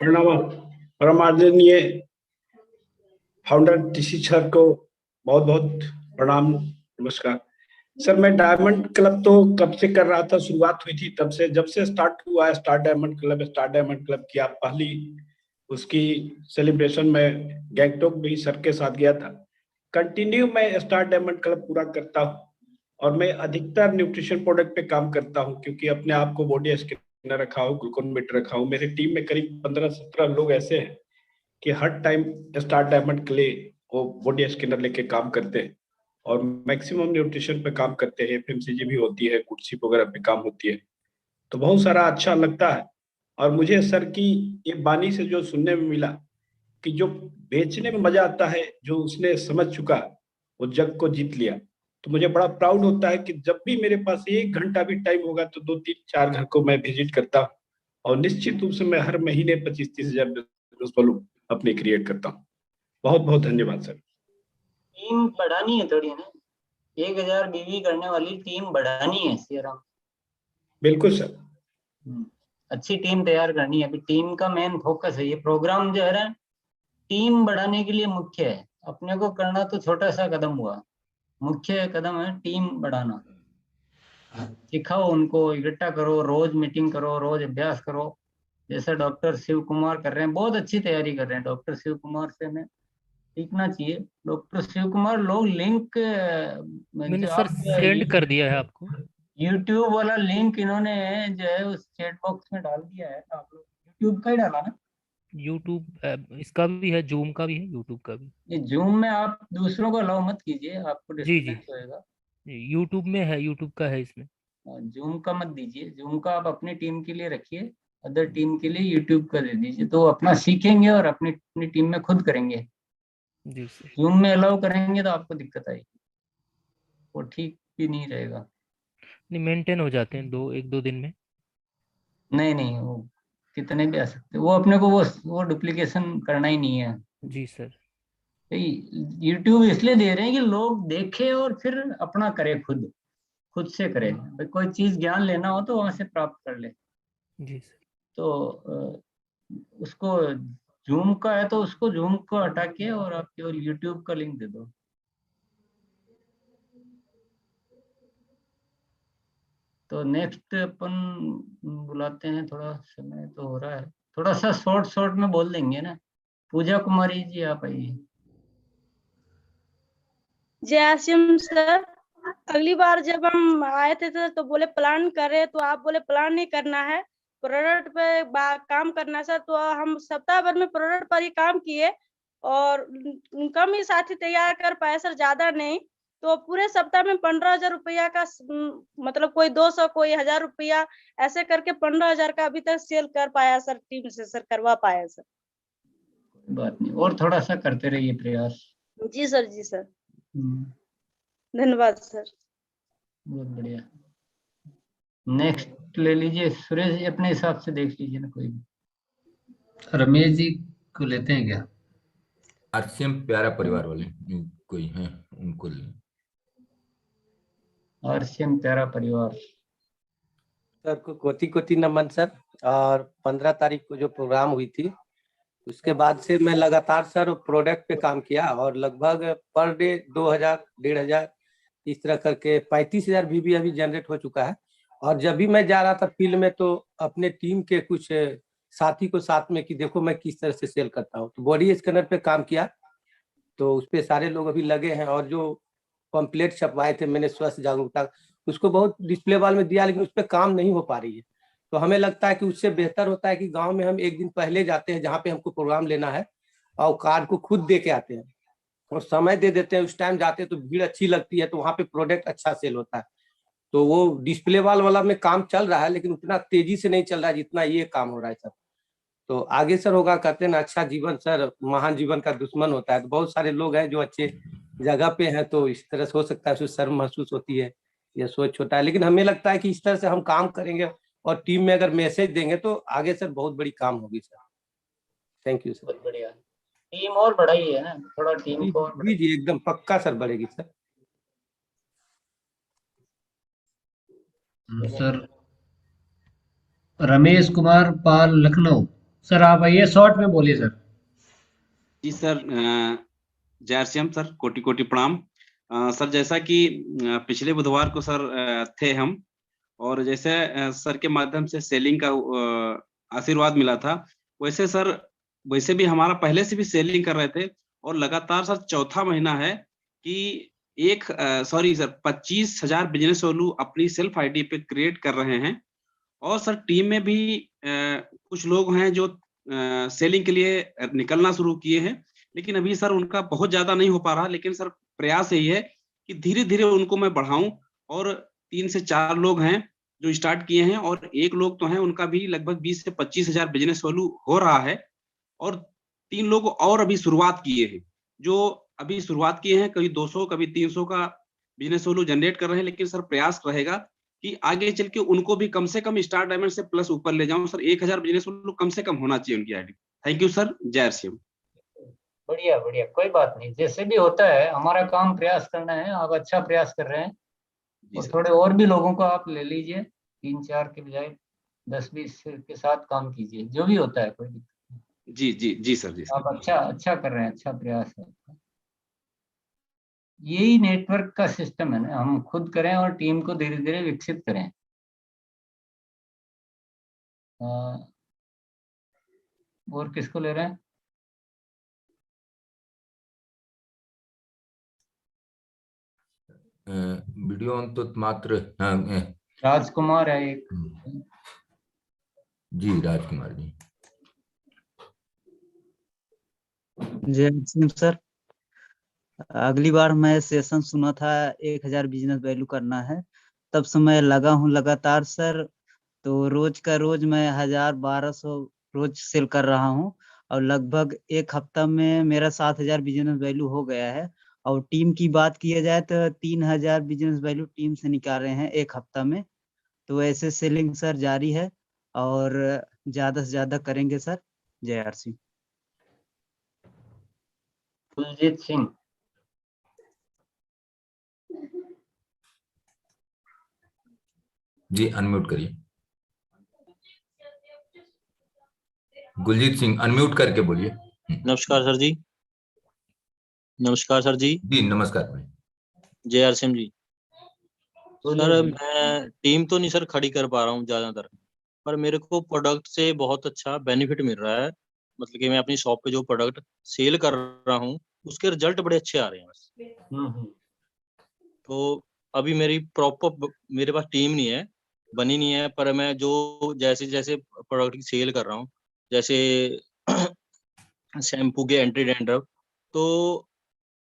[SPEAKER 12] प्रणाम। परम आदरणीय फाउंडर टीसी सर को बहुत बहुत प्रणाम, नमस्कार सर। मैं डायमंड क्लब तो कब से कर रहा था, शुरुआत हुई थी तब से, जब से स्टार्ट हुआ है स्टार डायमंड क्लब की आप पहली उसकी सेलिब्रेशन में गैंगटॉक भी सर के साथ गया था। कंटिन्यू मैं स्टार डायमंड क्लब पूरा करता हूँ और मैं अधिकतर न्यूट्रिशन प्रोडक्ट पे काम करता हूँ, क्योंकि अपने आप को बॉडी स्कैनर रखा हूँ, ग्लूकोनमीटर रखा हूँ। मेरे टीम में करीब 15-17 लोग ऐसे हैं कि हर टाइम स्टार डायमंड के लिए वो बॉडी स्कैनर लेके काम करते हैं और मैक्सिमम न्यूट्रिशन पे काम करते हैं। एफएमसीजी भी होती है, गुडशिप वगैरह पे काम होती है, तो बहुत सारा अच्छा लगता है। और मुझे सर की ये बानी से जो सुनने में मिला कि जो बेचने में मजा आता है, जो उसने समझ चुका वो जग को जीत लिया, तो मुझे बड़ा प्राउड होता है कि जब भी मेरे पास 1 घंटा भी टाइम होगा तो 2-3-4 घर को मैं विजिट करता हूँ और निश्चित रूप से मैं हर महीने 25-30 हजार बिजनेस वॉल्यूम अपने क्रिएट करता हूँ। बहुत बहुत धन्यवाद सर।
[SPEAKER 1] टीम बढ़ानी है थोड़ी ना, 1000 बीवी करने वाली टीम बढ़ानी है सियाराम।
[SPEAKER 12] बिल्कुल सर,
[SPEAKER 1] अच्छी टीम तैयार करनी है। अभी टीम का मेन फोकस है। ये प्रोग्राम जो है ना टीम बढ़ाने के लिए मुख्य है। अपने को करना तो छोटा सा कदम हुआ, मुख्य कदम है टीम बढ़ाना। सिखाओ उनको, इकट्ठा करो, रोज मीटिंग करो, रोज अभ्यास करो, जैसा डॉक्टर शिव कुमार कर रहे हैं। बहुत अच्छी तैयारी कर रहे हैं डॉक्टर शिव कुमार से, हमें सीखना चाहिए। डॉक्टर शिव कुमार लोग लिंक
[SPEAKER 3] मैंने
[SPEAKER 1] जो
[SPEAKER 3] सर
[SPEAKER 1] आप
[SPEAKER 3] सेंड कर दिया है आपको।
[SPEAKER 1] यूट्यूब वाला लिंक इन्होंने जो है उस चैट बॉक्स में डाल दिया है। आप लोग यूट्यूब का ही डाला ना?
[SPEAKER 3] यूट्यूब इसका भी है, जूम का भी है, यूट्यूब का भी।
[SPEAKER 1] ये जूम में आप दूसरों को अलाउ मत कीजिए, आपको
[SPEAKER 3] जी जी,
[SPEAKER 1] डिस्टर्बेंस होएगा।
[SPEAKER 3] यूट्यूब में है, यूट्यूब का है इसमें।
[SPEAKER 1] जूम का मत दीजिए। जूम का आप अपनी टीम के लिए रखिए, अदर टीम के लिए यूट्यूब का दे दीजिए, तो अपना सीखेंगे और अपनी अपनी टीम में खुद करेंगे।
[SPEAKER 3] जी सर।
[SPEAKER 1] जूम में अलाउ करेंगे तो आपको दिक्कत आएगी, वो ठीक भी नहीं रहेगा।
[SPEAKER 3] नहीं, मेंटेन हो जाते हैं 1-2 दिन में।
[SPEAKER 1] नहीं नहीं, वो कितने भी आ सकते, वो अपने को वो डुप्लीकेशन करना ही नहीं है।
[SPEAKER 3] जी सर।
[SPEAKER 1] यूट्यूब इसलिए दे रहे हैं कि लोग देखें और फिर अपना करें, खुद से करें। भाई कोई चीज ज्ञान लेना हो तो वहां से प्राप्त कर ले।
[SPEAKER 3] जी सर।
[SPEAKER 1] तो उसको जूम का है तो उसको जूम को हटा के और आप केवल यूट्यूब का लिंक दे दो। तो नेक्स्ट अपन बुलाते हैं, थोड़ा समय तो हो रहा है, थोड़ा सा शॉर्ट में बोल देंगे ना। पूजा कुमारी जी आप आइए।
[SPEAKER 13] जय आसिम सर, अगली बार जब हम आए थे तो बोले प्लान करें, तो आप बोले प्लान नहीं करना है, प्रोडक्ट पे काम करना है सर। तो हम सप्ताह भर में प्रोडक्ट पर ही काम किए और कम ही साथी तैयार कर पाए सर, ज्यादा नहीं। तो पूरे सप्ताह में 15,000 रुपया का, मतलब कोई 200, कोई 1,000 रुपया, ऐसे करके 15,000 का अभी तक सेल कर पाया सर, टीम से सर करवा पाया सर।
[SPEAKER 1] बात नहीं, और थोड़ा सा करते रहिए प्रयास।
[SPEAKER 13] जी सर, जी सर, धन्यवाद सर।
[SPEAKER 1] बहुत बढ़िया। नेक्स्ट ले लीजिए सुरेश जी, अपने हिसाब से देख लीजिए ना कोई भी।
[SPEAKER 2] रमेश जी को लेते हैं क्या?
[SPEAKER 11] आरसीएम प्यारा परिवार वाले कोई हैं, उनको ले।
[SPEAKER 1] आरसीएम प्यारा परिवार
[SPEAKER 14] सर को कोटि कोटि नमन सर। और 15 तारीख को जो प्रोग्राम हुई थी उसके बाद से मैं लगातार सर प्रोडक्ट पे काम किया और लगभग पर डे 2,000, 1,500 इस तरह करके 35,000 भी अभी जनरेट हो चुका है। और जब भी मैं जा रहा था फील्ड में तो अपने टीम के कुछ साथी को साथ में कि देखो मैं किस तरह से सेल करता हूँ, तो बॉडी स्कैनर पे काम किया, तो उस पे सारे लोग अभी लगे हैं। और जो पम्पलेट छपवाए थे मैंने स्वास्थ्य जागरूकता, उसको बहुत डिस्प्ले वाल में दिया, लेकिन उस पर काम नहीं हो पा रही है। तो हमें लगता है कि उससे बेहतर होता है कि गांव में हम एक दिन पहले जाते हैं जहाँ पे हमको प्रोग्राम लेना है और कार्ड को खुद दे के आते हैं। और समय दे देते हैं, उस टाइम जाते हैं तो भीड़ अच्छी लगती है, तो वहाँ पे प्रोडक्ट अच्छा सेल होता है। तो वो डिस्प्ले वॉल वाला में काम चल रहा है, लेकिन उतना तेजी से नहीं चल रहा है जितना ये काम हो रहा है सर। तो आगे सर होगा, कहते हैं ना अच्छा जीवन सर महान जीवन का दुश्मन होता है। तो बहुत सारे लोग हैं जो अच्छे जगह पे हैं, तो इस तरह से हो सकता है उसको शर्म महसूस होती है, ये सोच छोटा है। लेकिन हमें लगता है कि इस तरह से हम काम करेंगे और टीम में अगर मैसेज देंगे तो आगे सर बहुत बड़ी काम होगी सर। Thank you sir.
[SPEAKER 1] बहुत बढ़िया, टीम और बढ़ाई है ना, थोड़ा टीम को और
[SPEAKER 14] जी जी एकदम पक्का सर बढ़ेगी sir.
[SPEAKER 2] Sir Ramesh Kumar Pal Lucknow, sir आप आइए, शॉर्ट में बोलिए सर।
[SPEAKER 15] जी सर, जय आरसीएम सर, कोटि कोटि प्रणाम। सर जैसा कि पिछले बुधवार को सर थे हम, और जैसे सर के माध्यम से सेलिंग का आशीर्वाद मिला था, वैसे सर वैसे भी हमारा पहले से भी सेलिंग कर रहे थे, और लगातार सर चौथा महीना है कि 25,000 बिजनेस वैल्यू अपनी सेल्फ आईडी पे क्रिएट कर रहे हैं। और सर टीम में भी कुछ लोग हैं जो सेलिंग के लिए निकलना शुरू किए हैं, लेकिन अभी सर उनका बहुत ज्यादा नहीं हो पा रहा। लेकिन सर प्रयास यही है कि धीरे धीरे उनको मैं बढ़ाऊं, और 3 से 4 लोग हैं जो स्टार्ट किए हैं, और एक लोग तो हैं उनका भी लगभग 20 से 25,000 बिजनेस वैल्यू हो रहा है, और 3 लोग और अभी शुरुआत किए हैं, जो अभी शुरुआत किए हैं, कभी 200 कभी 300 का बिजनेस वैल्यू जनरेट कर रहे हैं। लेकिन सर प्रयास रहेगा कि आगे चल के उनको भी कम से कम स्टार डायमंड से प्लस ऊपर ले जाऊं सर। 1,000 बिजनेस वैल्यू कम से कम होना चाहिए उनकी आईडी। थैंक यू सर, जय आरसीएम।
[SPEAKER 1] बढ़िया बढ़िया, कोई बात नहीं, जैसे भी होता है हमारा काम प्रयास करना है। आप अच्छा प्रयास कर रहे हैं, और थोड़े और भी लोगों को आप ले लीजिए, 3-4 के बजाय 10-20 के साथ काम कीजिए, जो भी होता है कोई दिक्कत नहीं।
[SPEAKER 15] जी जी जी सर, जी
[SPEAKER 1] आप अच्छा कर रहे हैं, अच्छा प्रयास है। यही नेटवर्क का सिस्टम है ना, हम खुद करें और टीम को धीरे धीरे विकसित करें। और किसको ले रहे हैं?
[SPEAKER 11] वीडियो ऑन तो मात्र
[SPEAKER 1] राजकुमार है एक।
[SPEAKER 11] जी राजकुमार जी।
[SPEAKER 16] जय सर, अगली बार मैं सेशन सुना था 1,000 बिजनेस वैल्यू करना है, तब से मैं लगा हूँ लगातार सर। तो रोज का रोज मैं 1,000-1,200 रोज सेल कर रहा हूँ, और लगभग एक हफ्ता में मेरा 7,000 बिजनेस वैल्यू हो गया है। और टीम की बात किया जाए तो 3,000 बिजनेस वैल्यू टीम से निकाल रहे हैं एक हफ्ता में। तो ऐसे सेलिंग सर जारी है, और ज्यादा से ज्यादा करेंगे सर। जय आरसी।
[SPEAKER 1] कुलजीत सिंह।
[SPEAKER 11] जी अनम्यूट करिए। गुलजीत सिंह अनम्यूट करके बोलिए।
[SPEAKER 17] नमस्कार सर जी। नमस्कार सर जी।
[SPEAKER 11] जी नमस्कार।
[SPEAKER 17] जय आरसीएम जी। सर मैं टीम तो नहीं सर खड़ी कर पा रहा हूँ ज्यादातर, पर मेरे को प्रोडक्ट से बहुत अच्छा बेनिफिट मिल रहा है। मतलब कि मैं अपनी शॉप पे जो प्रोडक्ट सेल कर रहा हूँ उसके रिजल्ट बड़े अच्छे आ रहे हैं बस। तो अभी मेरी प्रॉपर मेरे पास टीम नहीं है, बनी नहीं है, पर मैं जो जैसे जैसे प्रोडक्ट की सेल कर रहा हूँ, जैसे शैम्पू के एंटी डैंड्रफ, तो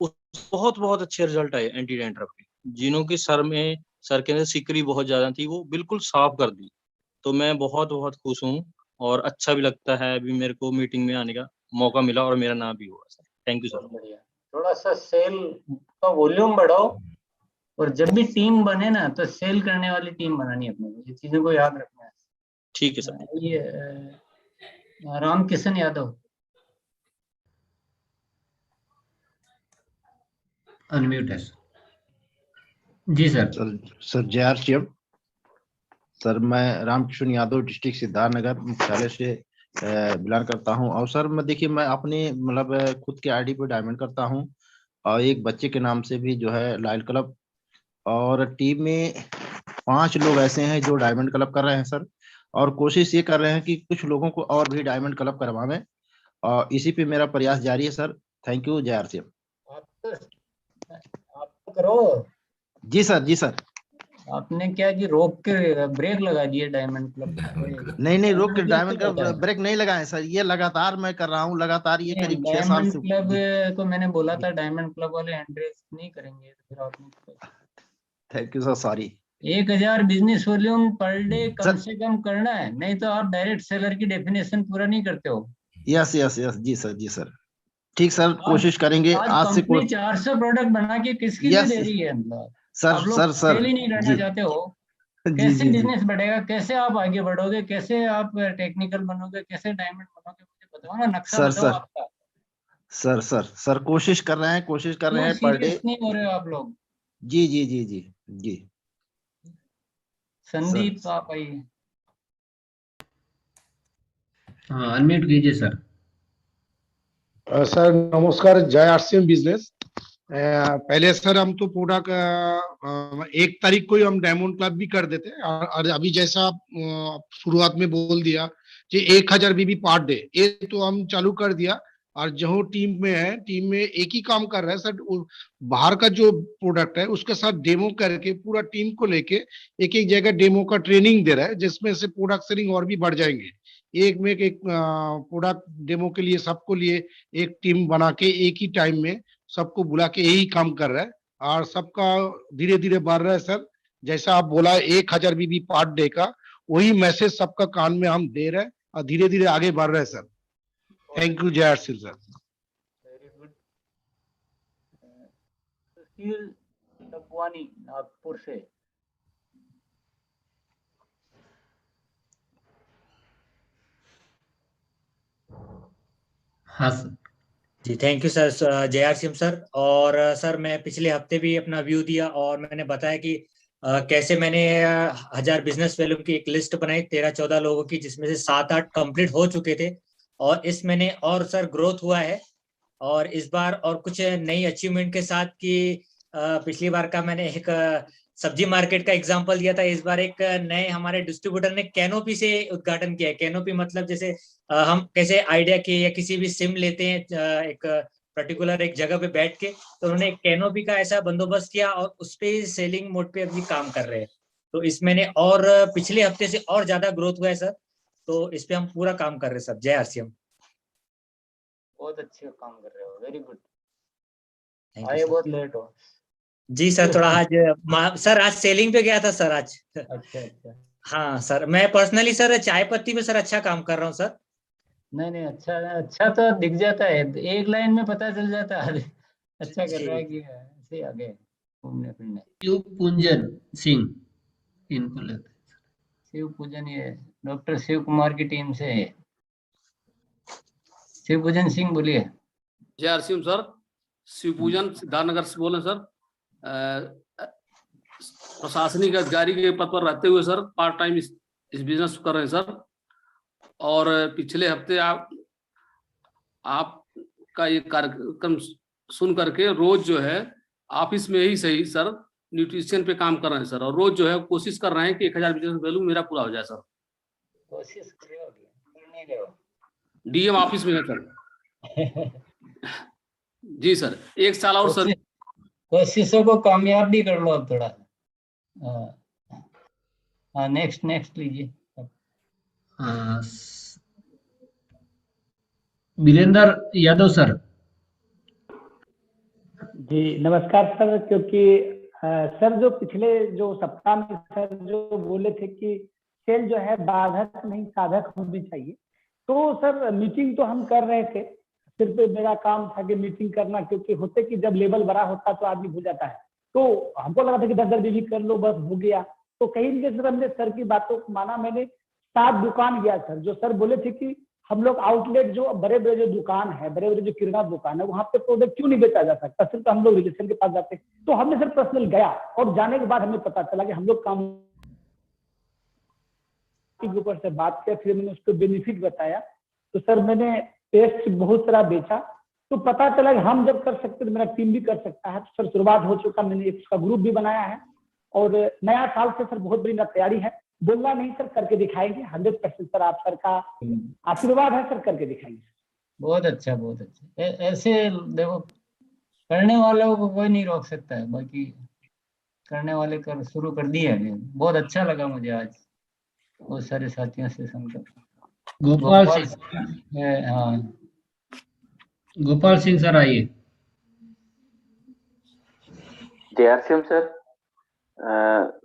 [SPEAKER 17] बहुत बहुत अच्छे रिजल्ट आए एंटी डैंड्रफ के। जिन्हों की सर के अंदर सिकरी बहुत ज्यादा थी वो बिल्कुल साफ कर दी। तो मैं बहुत बहुत खुश हूँ, और अच्छा भी लगता है। अभी मेरे को मीटिंग में आने का मौका मिला और मेरा नाम भी हुआ सर। Thank you sir.
[SPEAKER 1] बढ़िया, थोड़ा सा सेल का वॉल्यूम बढ़ाओ, और जब भी टीम बने ना तो सेल करने वाली टीम बनानी है अपने को, ये चीजों को याद रखना है।
[SPEAKER 17] ठीक है सर।
[SPEAKER 1] ये राम किशन यादव।
[SPEAKER 2] अनम्यूट है जी सर।
[SPEAKER 18] सर जय आरसीएम। सर मैं रामकिशन यादव डिस्ट्रिक्ट सिद्धार्थनगर मुख्यालय से बिलोंग करता हूं। और सर मैं देखिए मैं अपने मतलब खुद के आईडी पे डायमंड करता हूं, और एक बच्चे के नाम से भी जो है लायल क्लब, और टीम में 5 लोग ऐसे हैं जो डायमंड क्लब कर रहे हैं सर। और कोशिश ये कर रहे हैं कि कुछ लोगों को और भी डायमंड क्लब करवाएं, और इसी पे मेरा प्रयास जारी है सर। थैंक यू, जय आरसीएम।
[SPEAKER 1] आप तो करो।
[SPEAKER 18] जी सर, जी सर।
[SPEAKER 1] आपने क्या कि रोक के ब्रेक लगा दिए डायमंड क्लब
[SPEAKER 18] नहीं रोक के
[SPEAKER 1] मुझे
[SPEAKER 18] डायमंड
[SPEAKER 1] पता
[SPEAKER 18] का
[SPEAKER 1] है।
[SPEAKER 18] ब्रेक नहीं लगाए सर, ये लगातार मैं कर रहा हूँ, लगातार ये करीब 6 साल
[SPEAKER 1] डायमंड
[SPEAKER 18] से।
[SPEAKER 1] क्लब
[SPEAKER 18] जी
[SPEAKER 1] को मैंने बोला था डायमंड क्लब वाले एंड्रेस नहीं करेंगे, तो फिर आपने
[SPEAKER 18] thank you sir, sorry
[SPEAKER 1] 1000 business volume per day come
[SPEAKER 18] sir.
[SPEAKER 1] से कम करना है, नहीं तो आप डायरेक्ट सेलर की डेफिनेशन पूरा नहीं करते हो।
[SPEAKER 18] यस यस यस, जी सर ठीक सर,
[SPEAKER 1] आज
[SPEAKER 18] कोशिश करेंगे
[SPEAKER 1] आज
[SPEAKER 18] आज से
[SPEAKER 1] कंपनी 400 प्रोडक्ट बना के किसके लिए
[SPEAKER 18] यस
[SPEAKER 1] दे रही है? मतलब
[SPEAKER 18] सर
[SPEAKER 1] आप लोग
[SPEAKER 18] सर
[SPEAKER 1] सेल ही नहीं करना
[SPEAKER 18] जी
[SPEAKER 1] चाहते हो,
[SPEAKER 18] जी
[SPEAKER 1] कैसे
[SPEAKER 18] जी जी
[SPEAKER 1] बिजनेस बढ़ेगा? कैसे आप आगे बढ़ोगे? कैसे आप टेक्निकल बनोगे? कैसे डायमंड बनोगे? मुझे बताओ ना, नक्शा
[SPEAKER 18] सर
[SPEAKER 1] बताओ
[SPEAKER 18] सर
[SPEAKER 1] आपका।
[SPEAKER 18] सर कोशिश कर रहे हैं,
[SPEAKER 1] क्यों
[SPEAKER 18] पर डे।
[SPEAKER 1] सीरियस नहीं हो रहे हो आप लोग?
[SPEAKER 18] जी जी जी जी जी
[SPEAKER 1] संदीप आप आइए।
[SPEAKER 2] हाँ, अनम्यूट कीजिए सर।
[SPEAKER 19] सर नमस्कार, जय आरसीएम बिजनेस। पहले सर हम तो प्रोडक्ट 1 तारीख को ही हम डायमंड क्लब भी कर देते हैं, और अभी जैसा आप शुरुआत में बोल दिया कि 1000 बीबी पर डे, ये तो हम चालू कर दिया। और जो टीम में है, टीम में एक ही काम कर रहा है सर, बाहर का जो प्रोडक्ट है उसके साथ डेमो करके पूरा टीम को लेके एक एक जगह डेमो का ट्रेनिंग दे रहा है, जिसमें से प्रोडक्ट सेलिंग और भी बढ़ जाएंगे। एक में एक प्रोडक्ट डेमो के लिए सबको लिए एक टीम बना के एक ही टाइम में सबको बुला के यही काम कर रहा है, और सबका धीरे धीरे बढ़ रहा है सर। जैसा आप बोला 1000 बीबी पर डे का, वही मैसेज सबका कान में हम दे रहे हैं और धीरे धीरे आगे बढ़ रहे हैं सर। थैंक यू, जय RCM sir.
[SPEAKER 1] Very good. Sushil Tapwani Nagpur से।
[SPEAKER 2] हाँ सर।
[SPEAKER 20] जी थैंक यू सर, जय आरसीएम सर। और सर मैं पिछले हफ्ते भी अपना व्यू दिया और मैंने बताया कि कैसे मैंने 1000 बिजनेस वैल्यू की एक लिस्ट बनाई 13-14 लोगों की, जिसमें से 7-8 कंप्लीट हो चुके थे। और इस महीने और सर ग्रोथ हुआ है, और इस बार और कुछ नई अचीवमेंट के साथ कि पिछली बार का मैंने एक सब्जी मार्केट का एग्जांपल दिया था, इस बार एक नए हमारे डिस्ट्रीब्यूटर ने कैनोपी से उद्घाटन किया है। कैनोपी मतलब जैसे हम कैसे आइडिया के या किसी भी सिम लेते हैं एक पर्टिकुलर एक जगह पे बैठ के, तो उन्होंने एक कैनोपी का ऐसा बंदोबस्त किया और उस पे सेलिंग मोड पे अभी काम कर रहे हैं। तो इस महीने और पिछले हफ्ते से और ज्यादा ग्रोथ हुआ है सर, तो इस पे हम पूरा काम कर रहे हैं सर। जय आरसीएम।
[SPEAKER 1] बहुत अच्छे काम कर रहे हो, वेरी गुड।
[SPEAKER 20] थैंक
[SPEAKER 1] आए
[SPEAKER 20] यू
[SPEAKER 1] बहुत
[SPEAKER 20] सर।
[SPEAKER 1] लेट हो।
[SPEAKER 20] जी सर, थोड़ा आज सर आज सेलिंग पे गया था सर आज।
[SPEAKER 1] अच्छा अच्छा।
[SPEAKER 20] हाँ सर, मैं पर्सनली सर चाय पत्ती में सर अच्छा काम कर रहा हूँ सर।
[SPEAKER 1] नहीं नहीं, अच्छा अच्छा तो दिख जाता है, एक लाइन में पता चल जाता है अच्छा कर रहा है कि ऐसे आगे घूमने फिरने।
[SPEAKER 2] शिव पूजन सिंह इनको लेते हैं।
[SPEAKER 1] शिव पूजन, ये डॉक्टर शिव कुमार की टीम से है। शिव पूजन सिंह बोलिए।
[SPEAKER 5] जय आरसीएम सर, शिवपूजन सिद्धार्थनगर से बोल रहे हैं सर। प्रशासनिक अधिकारी के पद पर रहते हुए सर पार्ट टाइम इस बिजनेस कर रहे हैं सर। और पिछले हफ्ते आपका ये कार्यक्रम सुन करके रोज जो है ऑफिस में ही सही सर न्यूट्रिशन पे काम कर रहे हैं सर, और रोज जो है कोशिश कर रहे हैं कि 1000 बिजनेस वैल्यू मेरा पूरा हो जाए सर।
[SPEAKER 1] कोशिश कर नहीं रहे हो।
[SPEAKER 5] डीएम ऑफिस में है सर। जी सर, 1 साल और सर।
[SPEAKER 1] कोशिशों को कामयाब भी कर लो अब थोड़ा। हाँ नेक्स्ट नेक्स्ट लीजिए।
[SPEAKER 2] वीरेंद्र यादव सर।
[SPEAKER 21] जी नमस्कार सर। क्योंकि सर जो पिछले जो सप्ताह में सर जो बोले थे कि सेल जो है बाधक नहीं साधक होनी चाहिए, तो सर मीटिंग तो हम कर रहे थे, सिर्फ मेरा काम था कि मीटिंग करना, क्योंकि होते कि जब लेवल बड़ा होता तो आदमी भूल जाता है। तो हमको लगा था कि 10 बीबी कर लो बस हो गया। तो कहीं नहीं सर हमने सर की बातों को माना। मैंने 7 दुकान गया सर, जो सर बोले थे कि हम लोग आउटलेट जो बड़े बड़े जो दुकान है, बड़े बड़े जो किराना दुकान है, वहां पे प्रोडक्ट क्यों नहीं बेचा जा सकता, सिर्फ हम लोग रिलेशन के पास जाते। तो हमने सर पर्सनल गया और जाने के बाद हमें पता चला कि हम लोग काम के ऊपर से बात किया, फिर मैंने उसको बेनिफिट बताया। तो सर मैंने टेस्ट बहुत सारा बेचा, तो पता चला कि हम जब कर सकते तो मेरा टीम भी कर सकता है। तो सर शुरुआत हो चुका, मैंने एक उसका ग्रुप भी बनाया है, और नया साल से सर बहुत बड़ी तैयारी है। बोलना नहीं सर, करके दिखाएंगे 100% सर। आप सर का आशीर्वाद है सर, करके दिखाएंगे।
[SPEAKER 1] बहुत अच्छा बहुत अच्छा। ऐसे देखो करने वालों को कोई नहीं रोक सकता है, बाकी करने वाले शुरू कर दिए हैं। बहुत अच्छा लगा मुझे आज बहुत सारे साथियों से सुनकर।
[SPEAKER 2] गोपाल
[SPEAKER 1] गोपाल
[SPEAKER 2] सिंह,
[SPEAKER 1] है, हाँ
[SPEAKER 2] गोपाल सिंह सर आइए।
[SPEAKER 4] जेआरसीएम सर,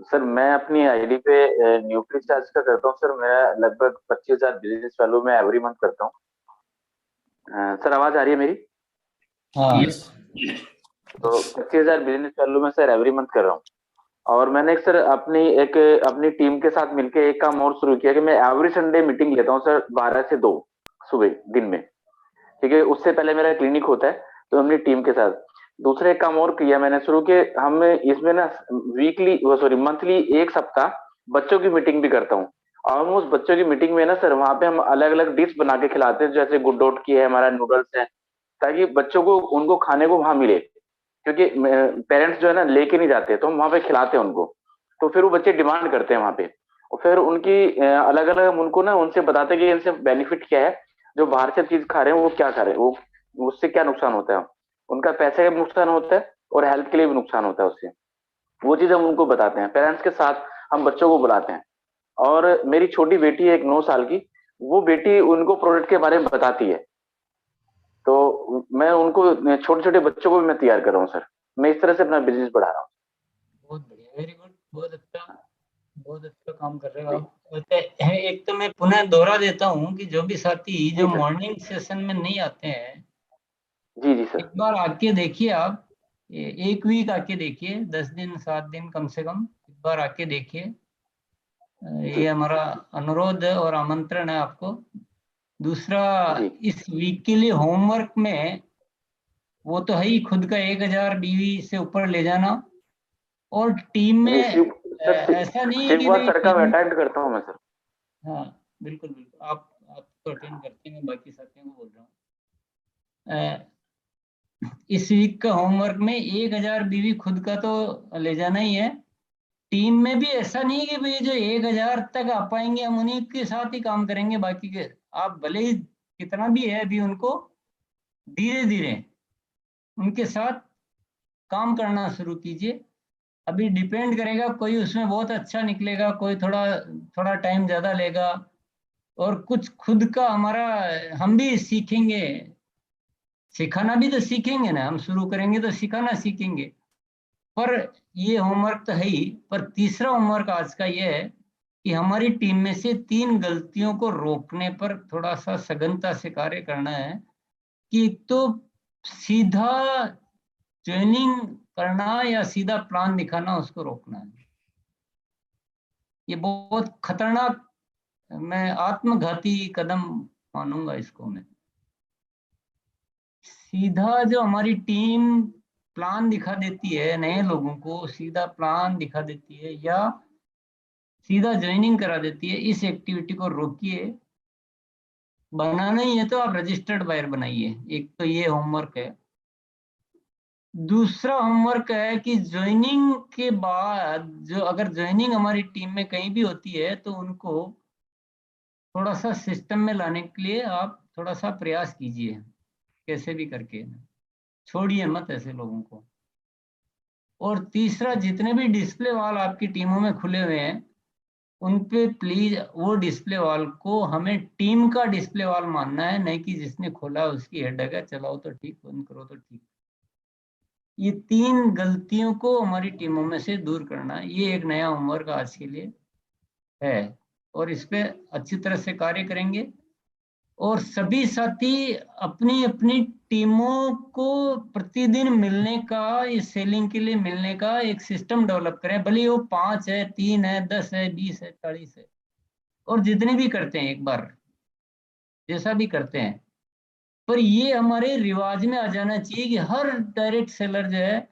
[SPEAKER 4] सर मैं अपनी आईडी पे न्यूक्लियस चार्ज का करता हूँ सर। मैं लगभग 25,000 बिजनेस वैल्यू में एवरी मंथ करता हूँ। सर आवाज आ रही है मेरी?
[SPEAKER 1] हाँ।
[SPEAKER 4] तो 25,000 बिजनेस वैल्यू में सर एवरी मंथ कर रहा हूँ। और मैंने सर अपनी टीम के साथ मिलके एक काम और शुरू किया कि मैं एवरी संडे मीटिंग लेता हूँ सर 12 से 2 सुबह दिन में, ठीक है। उससे पहले मेरा क्लिनिक होता है तो अपनी टीम के साथ। दूसरा एक काम और किया मैंने शुरू के, हम इसमें ना मंथली एक सप्ताह बच्चों की मीटिंग भी करता हूँ। ऑलमोस्ट बच्चों की मीटिंग में ना सर वहां पे हम अलग अलग डिश बना के खिलाते हैं, जैसे गुडोट की है, हमारा नूडल्स है, ताकि बच्चों को उनको खाने को वहां मिले, क्योंकि पेरेंट्स जो है ना लेके नहीं जाते, तो हम वहां पे खिलाते हैं उनको। तो फिर वो बच्चे डिमांड करते हैं वहां पे, और फिर उनकी अलग अलग उनको ना उनसे बताते हैं कि इनसे बेनिफिट क्या है, जो बाहर से चीज खा रहे हैं वो क्या खा रहे हैं, वो उससे क्या नुकसान होता है, उनका पैसे का नुकसान होता है और हेल्थ के लिए भी नुकसान होता है उससे। वो चीज हम उनको बताते हैं, पेरेंट्स के साथ हम बच्चों को बुलाते हैं। और मेरी छोटी बेटी है एक 9 साल की, वो बेटी उनको प्रोडक्ट के बारे में बताती है। तो मैं उनको छोटे छोटे बच्चों को भी मैं तैयार कर रहा हूँ सर। मैं इस तरह से अपना बिजनेस बढ़ा रहा हूँ।
[SPEAKER 1] बहुत बढ़िया, वेरी गुड, बहुत अच्छा काम कर रहे हो आप। एक तो मैं पुनः दोहरा देता हूँ कि जो भी साथी जो मॉर्निंग सेशन में नहीं आते हैं,
[SPEAKER 4] जी जी सर,
[SPEAKER 1] एक बार आके देखिए आप, एक वीक आके देखिए, 10 दिन 7 दिन कम से कम एक बार आके देखिए। ये हमारा अनुरोध और आमंत्रण है आपको। दूसरा, इस वीक के लिए होमवर्क में वो तो है ही, खुद का 1,000 बीवी से ऊपर ले जाना, और टीम में ऐसा नहीं है कि भाई
[SPEAKER 4] सर का
[SPEAKER 1] टीम,
[SPEAKER 4] अटेंड करता हूँ मैं सर।
[SPEAKER 1] हाँ बिल्कुल बिल्कुल, आप तो अटेंड करते हैं, मैं बाकी साथियों को बोल रहा हूँ। इस वीक का होमवर्क में 1,000 बीवी खुद का तो ले जाना ही है। टीम में भी ऐसा नहीं है कि भाई जो 1,000 तक आ पाएंगे हम उन्हीं के साथ ही काम करेंगे, बाकी के आप भले ही कितना भी है अभी उनको धीरे धीरे उनके साथ काम करना शुरू कीजिए। अभी डिपेंड करेगा, कोई उसमें बहुत अच्छा निकलेगा, कोई थोड़ा टाइम ज्यादा लेगा, और कुछ खुद का हमारा हम भी सीखेंगे। सिखाना भी तो सीखेंगे ना, हम शुरू करेंगे तो सिखाना सीखेंगे। पर ये होमवर्क तो है ही, पर तीसरा होमवर्क आज का ये है कि हमारी टीम में से 3 गलतियों को रोकने पर थोड़ा सा सघनता से कार्य करना है। कि तो सीधा ट्रेनिंग करना या सीधा प्लान दिखाना, उसको रोकना है। ये बहुत खतरनाक, मैं आत्मघाती कदम मानूंगा इसको मैं। सीधा जो हमारी टीम प्लान दिखा देती है, नए लोगों को सीधा प्लान दिखा देती है या सीधा ज्वाइनिंग करा देती है, इस एक्टिविटी को रोकिए। बनाना ही है तो आप रजिस्टर्ड बायर बनाइए। एक तो ये होमवर्क है। दूसरा होमवर्क है कि ज्वाइनिंग के बाद जो अगर ज्वाइनिंग हमारी टीम में कहीं भी होती है तो उनको थोड़ा सा सिस्टम में लाने के लिए आप थोड़ा सा प्रयास कीजिए, कैसे भी करके छोड़िए मत ऐसे लोगों को। और तीसरा, जितने भी डिस्प्ले वॉल आपकी टीमों में खुले हुए हैं उन पे प्लीज वो डिस्प्ले वॉल को हमें टीम का डिस्प्ले वॉल मानना है, नहीं कि जिसने खोला उसकी हेडेक है, चलाओ तो ठीक, बंद करो तो ठीक। ये 3 गलतियों को हमारी टीमों में से दूर करना, ये एक नया होमवर्क आज के लिए है, और इस पे अच्छी तरह से कार्य करेंगे। और सभी साथी अपनी अपनी टीमों को प्रतिदिन मिलने का, इस सेलिंग के लिए मिलने का एक सिस्टम डेवलप करें, भले वो 5 है, 3 है, 10 है, 20 है, 40 है, और जितने भी करते हैं एक बार जैसा भी करते हैं। पर ये हमारे रिवाज में आ जाना चाहिए कि हर डायरेक्ट सेलर जो है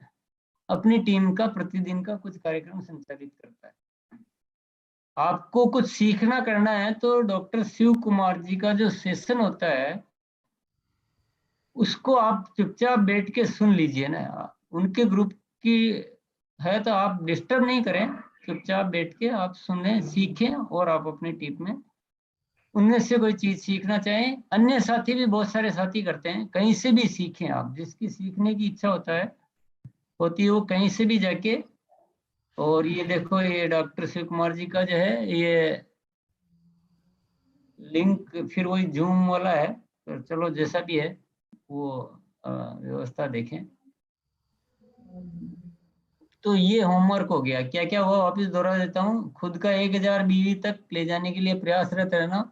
[SPEAKER 1] अपनी टीम का प्रतिदिन का कुछ कार्यक्रम संचालित करता है। आपको कुछ सीखना करना है तो डॉक्टर शिव कुमार जी का जो सेशन होता है उसको आप चुपचाप बैठ के सुन लीजिए ना। उनके ग्रुप की है तो आप डिस्टर्ब नहीं करें, चुपचाप बैठ के आप सुने, सीखें, और आप अपनी टीम में उनमें से कोई चीज सीखना चाहें। अन्य साथी भी बहुत सारे साथी करते हैं, कहीं से भी सीखें आप, जिसकी सीखने की इच्छा होती है वो कहीं से भी जाके और ये देखो, ये डॉक्टर शिव कुमार जी का जो है ये लिंक फिर वही जूम वाला है, तो चलो जैसा भी है वो व्यवस्था देखें। तो ये होमवर्क हो गया। क्या क्या हुआ वापस दोहरा देता हूँ। खुद का 1000 बीवी तक ले जाने के लिए प्रयासरत रहना।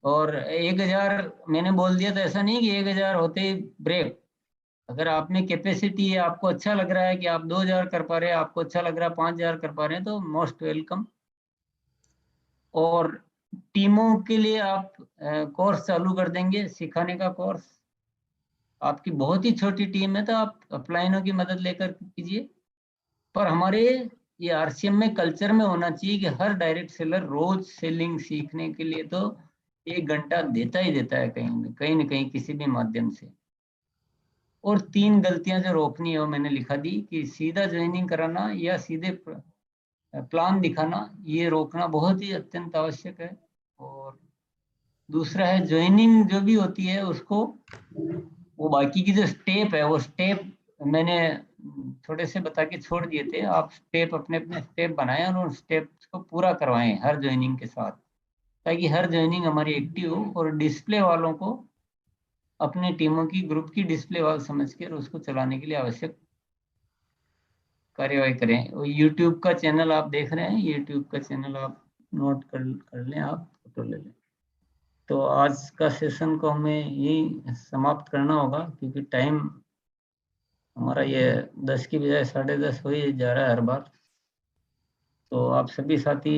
[SPEAKER 1] और 1000 मैंने बोल दिया था, ऐसा नहीं कि 1000 होते ही ब्रेक। अगर आप में कैपेसिटी है, आपको अच्छा लग रहा है कि आप 2000 कर पा रहे हैं, आपको अच्छा लग रहा है 5000 कर पा रहे हैं, तो मोस्ट वेलकम। और टीमों के लिए आप कोर्स चालू कर देंगे, सिखाने का कोर्स। आपकी बहुत ही छोटी टीम है तो आप अपलाइनों की मदद लेकर कीजिए। पर हमारे ये आरसीएम में कल्चर में होना चाहिए कि हर डायरेक्ट सेलर रोज सेलिंग सीखने के लिए तो 1 घंटा देता ही देता है, कहीं न कहीं किसी भी माध्यम से। और 3 गलतियां जो रोकनी है वो मैंने लिखा दी कि सीधा ज्वाइनिंग कराना या सीधे प्लान दिखाना, ये रोकना बहुत ही अत्यंत आवश्यक है। और दूसरा है ज्वाइनिंग जो भी होती है उसको, वो बाकी की जो स्टेप है वो स्टेप मैंने थोड़े से बता के छोड़ दिए थे। आप स्टेप अपने अपने स्टेप बनाएं और उन स्टेप्स को पूरा करवाएं हर ज्वाइनिंग के साथ, ताकि हर ज्वाइनिंग हमारी एक्टिव हो। और डिस्प्ले वालों को अपने टीमों की ग्रुप की डिस्प्ले वाल समझ कर उसको चलाने के लिए आवश्यक कार्यवाही करें। और यूट्यूब का चैनल आप देख रहे हैं, यूट्यूब का चैनल आप नोट कर लें, आप फोटो ले लें। तो आज का सेशन को हमें यही समाप्त करना होगा, क्योंकि टाइम हमारा ये 10 की बजाय 10:30 हो ही जा रहा है हर बार। तो आप सभी साथी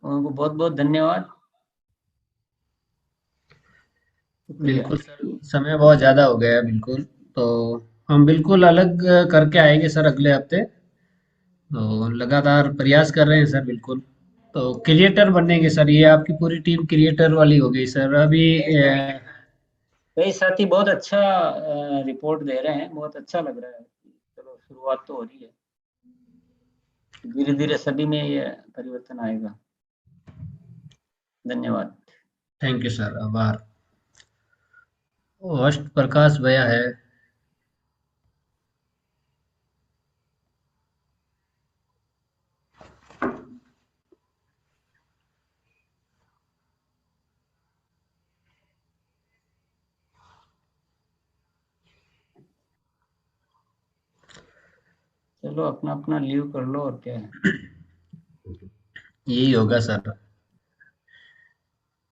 [SPEAKER 1] को बहुत बहुत धन्यवाद।
[SPEAKER 2] बिल्कुल सर, समय बहुत ज़्यादा हो गया है बिल्कुल। तो हम बिल्कुल अलग करके आएंगे सर अगले हफ्ते। तो लगातार प्रयास कर रहे हैं सर बिल्कुल। तो क्रिएटर बनेंगे सर, ये आपकी पूरी टीम क्रिएटर वाली हो गई सर अभी।
[SPEAKER 1] कई साथी बहुत अच्छा रिपोर्ट दे रहे हैं, बहुत अच्छा लग रहा है। चलो शुरुआत तो हो रही है, धीरे धीरे सभी में ये परिवर्तन आएगा। धन्यवाद।
[SPEAKER 2] थैंक यू सर, आभार। होस्ट प्रकाश भैया है।
[SPEAKER 1] चलो अपना अपना लीव कर लो, और क्या है।
[SPEAKER 2] यही होगा सर।